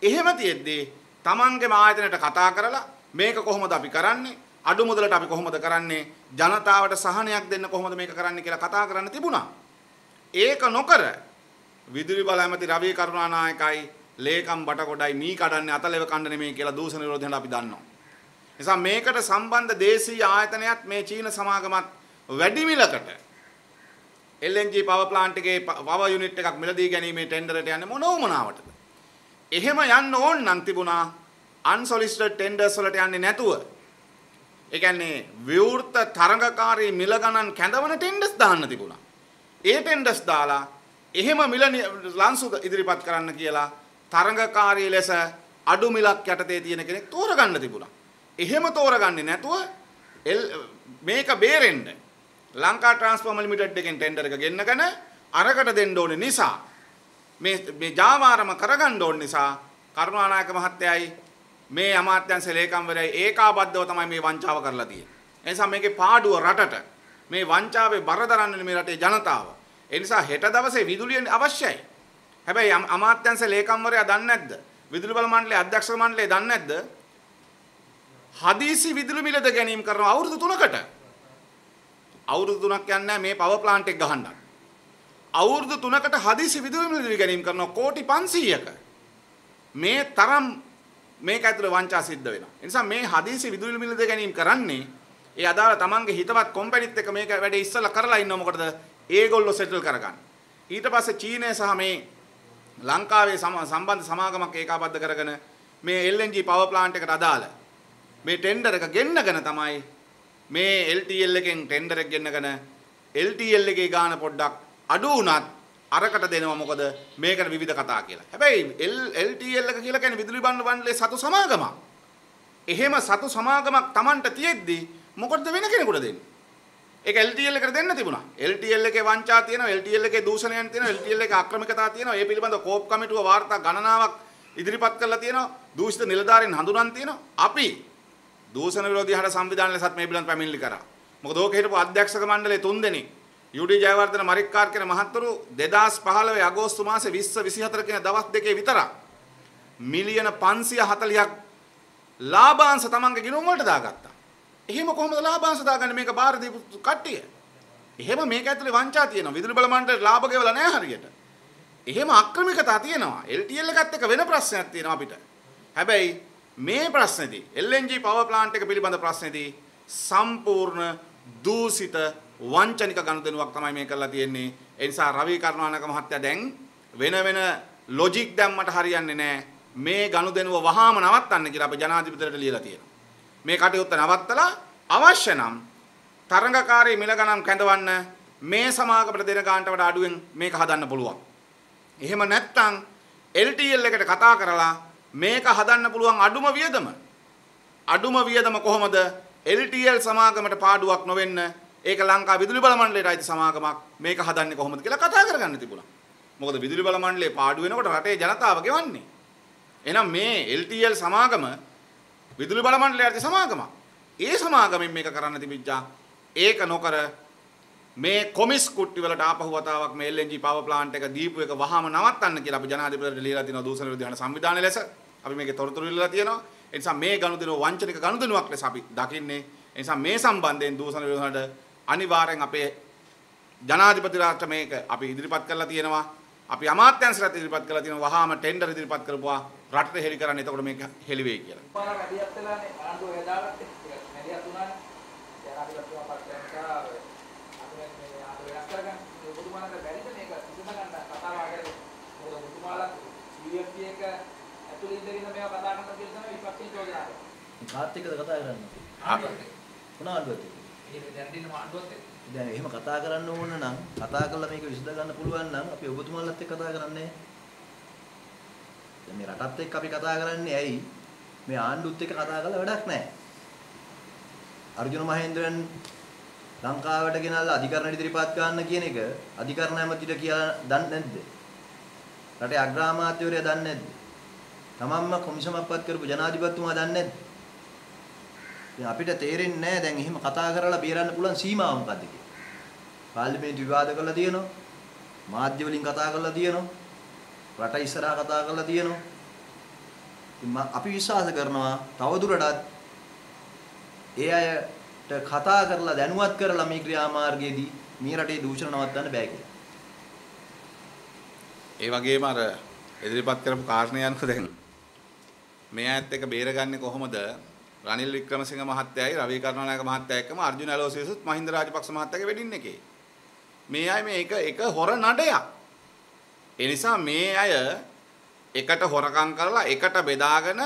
එහෙම තියෙද්දී තමන්ගේම ආයතනයට කතා කරලා මේක කොහොමද අපි කරන්නේ? අඩු මුදලට අපි කොහොමද කරන්නේ? ජනතාවට සහනයක් දෙන්න කොහොමද මේක කරන්නේ කියලා කතා කරන්න තිබුණා. ඒක නොකර විදුලි බල ඇමති රවී කරුණානායකයි ලේකම් බටකොඩයි මී කඩන්නේ අතලෙව කන්න නෙමෙයි කියලා දූෂණ විරෝධයෙන් අපි දන්නවා. නිසා මේකට සම්බන්ධ දේශීය ආයතනයත් මේ චීන සමාගමත් වැඩි මිලකට LNG power plant එකේ power unit එකක් මිලදී ගැනීමේ ටෙන්ඩරයට යන්නේ මොනවමනාවටද? එහෙම යන්න ඕන නම් තිබුණා unsolicited tenders වලට යන්නේ නැතුව. ඒ කියන්නේ විවෘත තරඟකාරී මිල ගණන් කැඳවන ටෙන්ඩර්ස් දාන්න තිබුණා. ඒ ටෙන්ඩර්ස් දාලා එහෙම මිල ලන්සු ඉදිරිපත් කරන්න කියලා තරඟකාරී ලෙස අඩු මිලක් යටතේ තියෙන කෙනෙක් තෝරගන්න තිබුණා. එහෙම තෝරගන්නේ නැතුව මේක බේරෙන්න ලංකා ට්‍රාන්ස්ෆෝමර් ලිමිටඩ් එකෙන් ටෙන්ඩර් එක ගෙන්නගෙන අරකට දෙන්න ඕනේ නිසා මේ ජාවාරම කරගන්න ඕන නිසා කරුණානායක මහත්තයයි මේ අමාත්‍යාංශ ලේකම්වරයයි ඒකාබද්ධව තමයි මේ වංචාව කරලා තියෙන්නේ. ඒ නිසා මේකේ පාඩුව රටට මේ වංචාවේ බර දරන්නේ මේ රටේ ජනතාව. ඒ නිසා හෙට දවසේ විදුලිය අවශ්‍යයි. හැබැයි අමාත්‍යාංශ ලේකම්වරයා දන්නේ නැද්ද? විදුලි බල මණ්ඩලයේ අධ්‍යක්ෂ මණ්ඩලය දන්නේ නැද්ද? හදිසි විදුලි මිලද ගැනීම කරන අවුරුදු 3කට. අවුරුදු 3ක් යන්නේ මේ පවර් ප්ලාන්ට් එක ගහන්න. අවුරුදු 3කට හදිසි විදුලි මිල ගැනීම කරන කෝටි 500ක. මේ තරම් මේක ඇතුළේ වංචා සිද්ධ වෙනවා. ඒ නිසා මේ හදිසි විදුලි මිල ගැනීම කරන්නේ ඒ අදාළ තමන්ගේ හිතවත් කොම්පැනිත් එක්ක මේක වැඩේ ඉස්සලා කරලා ඉන්නව මොකටද? ඒගොල්ලෝ සෙටල් කරගන්න. ඊට පස්සේ චීනය සහ මේ ලංකාවේ සම්බන්ධ සමාගමක් ඒකාබද්ධ කරගෙන මේ LNG power plant එකට අදාළ මේ ටෙන්ඩර් එක ගෙන්නගෙන තමයි මේ LTL එකෙන් ටෙන්ඩර් එක ගෙන්නගෙන LTL එකේ ගාන පොඩ්ඩක් අඩු වුණත් අරකට දෙනවා මොකද මේකට විවිධ කතා කියලා. හැබැයි LTL එක කියලා කියන්නේ විදුලි බණ්ඩ මණ්ඩලයේ සතු සමාගමක්. එහෙම සතු සමාගමක් Tamanට තියෙද්දි මොකටද වෙන කෙනෙකුට දෙන්නේ? ඒක LTL එකට දෙන්න තිබුණා. LTL එකේ වංචා තියෙනවා, LTL එකේ දූෂණයන් තියෙනවා, LTL එකේ ආක්‍රමිකතා තියෙනවා. ඒ පිළිබඳව කෝප් කමිටුව වාර්තා ගණනාවක් ඉදිරිපත් කරලා තියෙනවා. දූෂිත නිලධාරීන් හඳුනන් තියෙනවා. අපි දූෂණ විරෝධී හඬ සංවිධානය ලෙසත් මේ පිළිබඳව පැමිණිලි කරා. මොකද ඕක හිටපු අධ්‍යක්ෂක මණ්ඩලයේ 3 දෙනෙක් යුඩී ජයවර්ධන මරික්කාර් කියන මහත්වරු 2015 අගෝස්තු මාසේ 20 24 කියන දවස් දෙකේ විතරක් මිලියන 540ක් ලාභාංශ තමන්ගේ ගිණුම් වලට දාගත්තා. එහෙම කොහොමද ලාභාංශ දාගන්නේ මේක බාර දීපු කට්ටිය? එහෙම මේක ඇතුලේ වංචා තියෙනවා. විදුලි බල මණ්ඩලයට ලාභ ගෙවලා නැහැ හරියට. එහෙම ආක්‍රමිකතා තියෙනවා. LTL එකත් එක්ක වෙන ප්‍රශ්නයක් තියෙනවා අපිට. හැබැයි මේ ප්‍රශ්නේදී LNG power plant එක පිළිබඳ ප්‍රශ්නේදී සම්පූර්ණ දූෂිත වංචනික ගනුදෙනුවක් තමයි මේ කරලා තියෙන්නේ. ඒ නිසා රවි කරුණානායක මහත්තයා දැන් වෙන ලොජික් දැම්මට හරියන්නේ නැහැ. මේ ගනුදෙනුව වහාම නවත්තන්න කියලා අපි ජනාධිපතිට ලියලා තියෙනවා. මේ කටයුත්ත නවත්තලා අවශ්‍ය නම් තරඟකාරී මිල ගණන් කැඳවන්න මේ සමාගමට දෙන ගානට වඩා අඩුවෙන් මේක හදන්න පුළුවන්. එහෙම නැත්නම් LTL එකට කතා කරලා මේක හදන්න පුළුවන් අඩුම වියදම කොහොමද? LTL සමාගමට පාඩුවක් නොවෙන්න ඒක ලංකා විදුලි බල මණ්ඩලයට අයිති සමාගමක් මේක හදන්නේ කොහොමද කියලා කතා කරගන්න තිබුණා. මොකද විදුලි බල මණ්ඩලයේ පාඩු වෙනකොට රටේ ජනතාව ගෙවන්නේ. එහෙනම් මේ LTL සමාගම විදුලි බල මණ්ඩලයේ අයිති සමාගමක්. ඒ සමාගමෙන් මේක කරන්න තිබිච්චා. ඒක නොකර මේ කොමිස් කුට්ටි වලට ආපහු වතාවක් මේ LNG power plant එක දීපු එක වහාම නවත්තන්න කියලා අපි ජනාධිපතිට ලියලා තියෙනවා දූෂණ විරෝධී හඬ සංවිධානය ලෙස. අපි මේකේ තොරතුරු ඉල්ලලා තියෙනවා. ඒ නිසා මේ ගනුදෙනුව වංචනික ගනුදෙනුවක් ලෙස අපි දකින්නේ. ඒ නිසා මේ සම්බන්ධයෙන් දූෂණ විරෝධී හඬ අනිවාර්යෙන් අපේ ජනාධිපතිලාට මේක අපි ඉදිරිපත් කරලා තියෙනවා. අපි අමාත්‍යාංශයට ඉදිරිපත් කරලා තියෙනවා. වහාම ටෙන්ඩර් ඉදිරිපත් කරපුවා රටට හෙළි කරන්න. එතකොට මේක හෙළි වෙයි කියලා. පාර වැඩියක් වෙලානේ ආණ්ඩුව යදාගත්තේ. වැඩියක් උනානේ. දැන් අපි ලක්ෂණ පස්සෙන්කා අපි මේ ආණ්ඩුව වෙනස් කරගන්න. ඔබතුමාලට බැරිද මේක විසඳගන්න කතාව ආගෙන මොකද ඔබතුමාලා CFP එක ඇතුළේ ඉඳගෙන මේවා කතා කරන්න කියලා තමයි විපක්ෂයෙන් චෝදනා කරන්නේ. කාත් එක්කද කතා කරන්නේ? මොනවද? ඒක දැන් දිනම ආණ්ඩුවත් එක්ක. දැන් එහෙම කතා කරන්න ඕන නම් කතා කරලා මේක විසඳ ගන්න පුළුවන් නම් අපි ඔබතුමාලත් එක්ක කතා කරන්නේ. දැන් මේ රටත් එක්ක අපි කතා කරන්නේ ඇයි? මේ ආණ්ඩුවත් එක්ක කතා කරලා වැඩක් නැහැ. අර්ජුන මහේන්ද්‍රන් ලංකාවට ගෙනල්ලා අධිකරණ ඉදිරිපත් ගන්න කියන එක අධිකරණ ඇමතිට කියලා දන්නේ නැද්ද? රටේ අග්‍රාමාත්‍යවරයා දන්නේ නැද්ද? තමන්ම කොමිසමක්පත් කරපු ජනාධිපතිතුමා දන්නේ නැද්ද? දැන් අපිට තේරෙන්නේ නැහැ දැන් එහෙම කතා කරලා බේරන්න පුළුවන් සීමාව මොකද්ද කියලා. පාර්ලිමේන්තු විවාද කරලා තියෙනවා. මාධ්‍ය වලින් කතා කරලා තියෙනවා. රට ඉස්සරහා කතා කරලා තියෙනවා. අපි විශ්වාස කරනවා තවදුරටත් ඒ අයට කතා කරලා දැනුවත් කරලා මේ ක්‍රියාමාර්ගයේදී මේ රටේ දූෂණ නවත්තන්න බෑ කියලා. ඒ වගේම අර ඉදිරිපත් කරපු කාරණේ අනුව දැන් මේ අයත් එක බේරගන්නේ කොහොමද? රනිල් වික්‍රමසිංහ මහත්තයයි රවි කරුණානායක මහත්තයා එක්කම අර්ජුන ඇලෝසියසුත් මහින්ද රාජපක්ෂ මහත්තයාගේ වෙඩින් එකේ. මේ අය මේ එක හොර නඩයක්. ඒ නිසා මේ අය එකට හොරකම් කරලා එකට බෙදාගෙන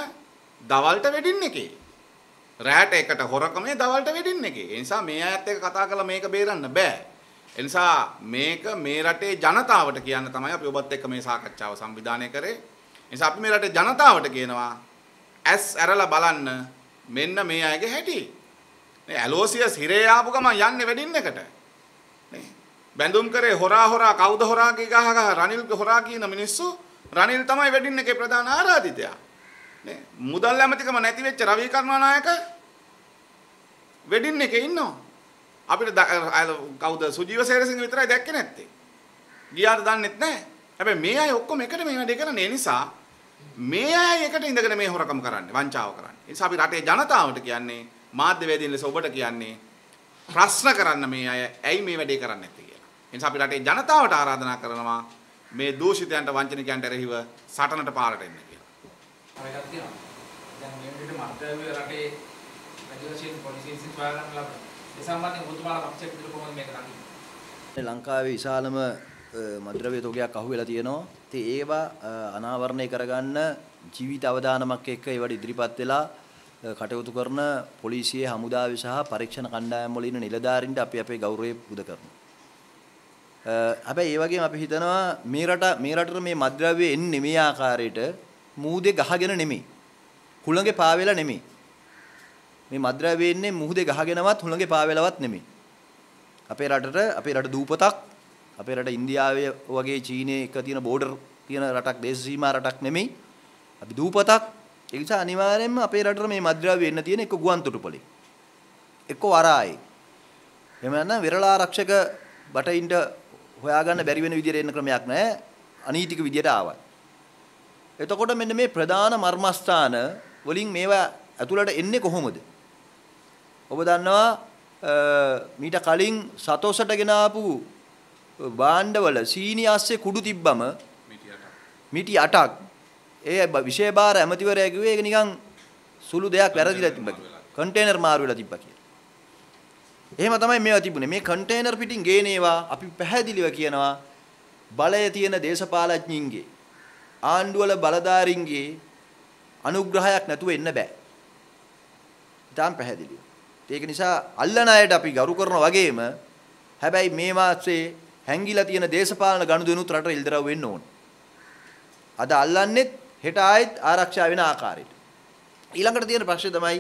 දවල්ට වෙඩින් එකේ. රැට එකට හොරකමේ දවල්ට වෙඩින් එකේ. ඒ නිසා මේ අයත් එක්ක කතා කරලා මේක බේරන්න බෑ. ඒ නිසා මේක මේ රටේ ජනතාවට කියන්න තමයි අපි ඔබත් එක්ක මේ සාකච්ඡාව සංවිධානය කරේ. ඒ නිසා අපි මේ රටේ ජනතාවට කියනවා ඇස් ඇරලා බලන්න මෙන්න මේ අයගේ හැටි. මේ ඇලෝසියස් හිරේ ආපු ගමන් යන්නේ වෙඩින් එකට. නේ. බැඳුම් කරේ හොරා කවුද හොරා කී ගහ රනිල් හොරා කියන මිනිස්සු රනිල් තමයි වෙඩින් එකේ ප්‍රධාන ආරාධිතයා. නේ. මුදල් ඇමතිකම නැති වෙච්ච රවි කරුණානායක වෙඩින් එකේ ඉන්නවා. අපිට කවුද සුජීව සේරසිංහ විතරයි දැක්කේ නැත්තේ. ගියාට දන්නෙත් නැහැ. හැබැයි මේ අය ඔක්කොම එකට මේ වැඩේ කරන්නේ. ඒ නිසා මේ අය එකට ඉඳගෙන මේ හොරකම් කරන්නේ, වංචාව කරන්නේ. ඒ නිසා අපි රටේ ජනතාවට කියන්නේ මාධ්‍යවේදීන් ලෙස ඔබට කියන්නේ ප්‍රශ්න කරන්න මේ අය ඇයි මේ වැඩේ කරන්නේ නැත්තේ කියලා. ඒ නිසා අපි රටේ ජනතාවට ආරාධනා කරනවා මේ දූෂිතයන්ට වංචනිකයන්ට එරෙහිව සටනට පාරට එන්න කියලා. එකක් තියෙනවා. දැන් මේ විදිහට මධ්‍යවර්ග රටේ වැඩිවශයෙන් පොලිසියෙන් සොයාගන්න ලබන. ඒ සම්බන්ධයෙන් ඔබතුමාලා පක්ෂයක් විතර කොහොමද මේක කරන්නේ? ලංකාවේ විශාලම මද්ද්‍රව්‍ය තෝගයක් අහුවෙලා තියෙනවා. ඉතින් ඒවා අනාවරණය කරගන්න ජීවිත අවදානමක් එක්ක ඒවට ඉදිරිපත් වෙලා කටයුතු කරන පොලිසියේ හමුදාවේ සහ පරීක්ෂණ කණ්ඩායම් වල ඉන්න නිලධාරීන්ට අපි අපේ ගෞරවය පුද කරනවා. හැබැයි ඒ වගේම අපි හිතනවා මේ රටට මේ මද්ද්‍රව්‍ය එන්නේ මේ ආකාරයට මූදේ ගහගෙන නෙමෙයි. හුළඟේ පාවෙලා නෙමෙයි. මේ මද්ද්‍රව්‍ය එන්නේ මුහුදේ ගහගෙනවත් හුළඟේ පාවෙලවත් නෙමෙයි. අපේ රට දූපතක්. අපේ රට ඉන්දියාවේ වගේ චීනයේ එක තියෙන බෝඩර් තියෙන රටක් දේශ සීමා රටක් නෙමෙයි. අපි දූපතක්. ඒ නිසා අනිවාර්යයෙන්ම අපේ රටට මේ මද්ද්‍රව්‍ය එන්න තියෙන එක ගුවන් තොටුපළේ. එක්ක වරායේ. එහෙම නැත්නම් විරලාරක්ෂක බටයින්ට හොයාගන්න බැරි වෙන විදියට එන්න ක්‍රමයක් නැහැ. අනීතික විදියට ආවා. එතකොට මෙන්න මේ ප්‍රධාන මර්මස්ථාන වලින් මේවා ඇතුළට එන්නේ කොහොමද? ඔබ දන්නවා මීට කලින් සතෝසට ගෙන ආපු භාණ්ඩවල සීනි ASCII කුඩු තිබ්බම මිටි 8ක් ඒ විශේෂ බාර ඇමතිවරයා කිව්වේ ඒක නිකන් සුළු දෙයක් වැරදිලා තිබ්බා කියලා. කන්ටේනර් මාරු වෙලා තිබ්බා කියලා. එහෙම තමයි මේවා තිබුණේ. මේ කන්ටේනර් පිටින් ගේන ඒවා අපි පැහැදිලිව කියනවා බලය තියෙන දේශපාලඥයින්ගේ ආණ්ඩුවල බලධාරීන්ගේ අනුග්‍රහයක් නැතුව එන්න බෑ. ඉතාලම පැහැදිලිව. ඒක නිසා අල්ලන අයට අපි ගරු කරනවා වගේම හැබැයි මේ මාසේ හැංගිලා තියෙන දේශපාලන ගනුදෙනුත් රටට ඉල්දරව් වෙන්න ඕන. අද අල්ලන්නෙත් හෙට ආයෙත් ආරක්ෂා වෙන ආකාරයට. ඊළඟට තියෙන ප්‍රශ්නේ තමයි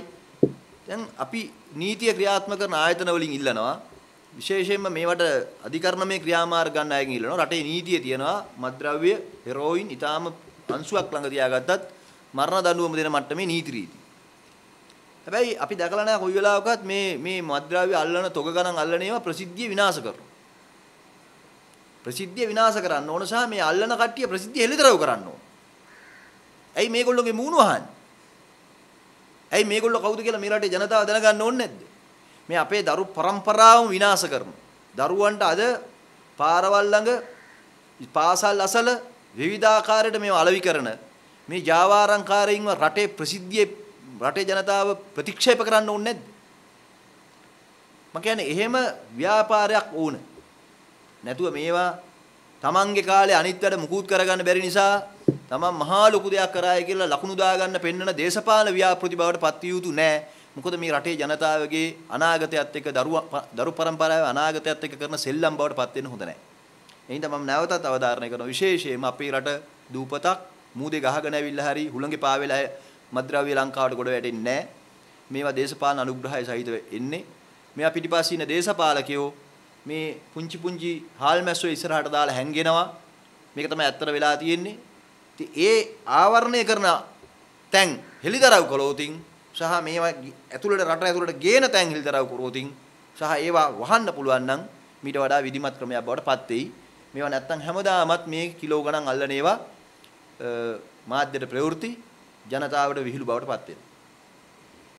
දැන් අපි නීතිය ක්‍රියාත්මක කරන ආයතන වලින් ඉල්ලනවා විශේෂයෙන්ම මේවට අධිකරණමය ක්‍රියාමාර්ග ගන්න අයගෙන් ඉල්ලනවා රටේ නීතිය තියෙනවා මත්ද්‍රව්‍ය හෙරෝයින් ඊටාම අංශුවක් ළඟ තියාගත්තත් මරණ දඬුවම දෙන මට්ටමේ නීති රීති. හැබැයි අපි දැකලා නැහැ කොයි වෙලාවකත් මේ මත්ද්‍රව්‍ය අල්ලන තොග ගණන් අල්ලන ඒවා ප්‍රසිද්ධිය විනාශ කරනවා. ප්‍රසිද්ධිය විනාශ කරන්න ඕන සහ මේ අල්ලන කට්ටිය ප්‍රසිද්ධිය හෙළිදරව් කරන්න ඕන. ඇයි මේගොල්ලෝගේ මූණ වහන්නේ? ඇයි මේගොල්ලෝ කවුද කියලා මේ රටේ ජනතාව දැනගන්න ඕනේ නැද්ද? මේ අපේ දරු පරම්පරාවම විනාශ කරනවා. දරුවන්ට අද පාරවල් ළඟ පාසල් අසල විවිධාකාරයට මේව අලෙවි කරන මේ ජාවාරම්කාරයින්ව රටේ ප්‍රසිද්ධියේ රටේ ජනතාව ප්‍රතික්ෂේප කරන්න ඕනේ නැද්ද? මම කියන්නේ එහෙම ව්‍යාපාරයක් ඕන. නැතුව මේවා තමන්ගේ කාලේ අනිත් වැඩ මුකුත් කරගන්න බැරි නිසා තමන් මහා ලොකු දෙයක් කරාය කියලා ලකුණු දාගන්න පෙන්නන දේශපාලන ව්‍යාපෘති බවට පත් විය යුතු නැහැ. මොකද මේ රටේ ජනතාවගේ අනාගතයත් එක්ක දරු පරම්පරාවේ අනාගතයත් එක්ක කරන සෙල්ලම් බවට පත් වෙන්න හොඳ නැහැ. එහෙනම් මම නැවතත් අවධාරණය කරනවා විශේෂයෙන්ම අපේ රට දූපතක් මූදේ ගහගෙන ඇවිල්ලා හරි හුළඟේ පාවෙලා මද්ද්‍රව්‍ය ලංකාවට ගොඩ වැටෙන්නේ නැහැ. මේවා දේශපාලන අනුග්‍රහය සහිතව එන්නේ. මේවා පිටිපස්සේ ඉන්න දේශපාලකයෝ මේ පුංචි හාල් මැස්සෝ ඉස්සරහට දාලා හැංගෙනවා. මේක තමයි ඇත්තට වෙලා තියෙන්නේ. ඉතින් ඒ ආවරණය කරන තැන් හෙලිදරව් කළොතින් සහ මේවා ඇතුළට රට ඇතුළට ගේන තැන් හෙලිදරව් කරොතින් සහ ඒවා වහන්න පුළුවන් නම් මීට වඩා විධිමත් ක්‍රමයක් බවට පත් වෙයි. මේවා නැත්තම් හැමදාමත් මේ කිලෝ ගණන් අල්ලන ඒවා මාධ්‍යට ප්‍රවෘත්ති ජනතාවට විහිළු බවට පත් වෙනවා.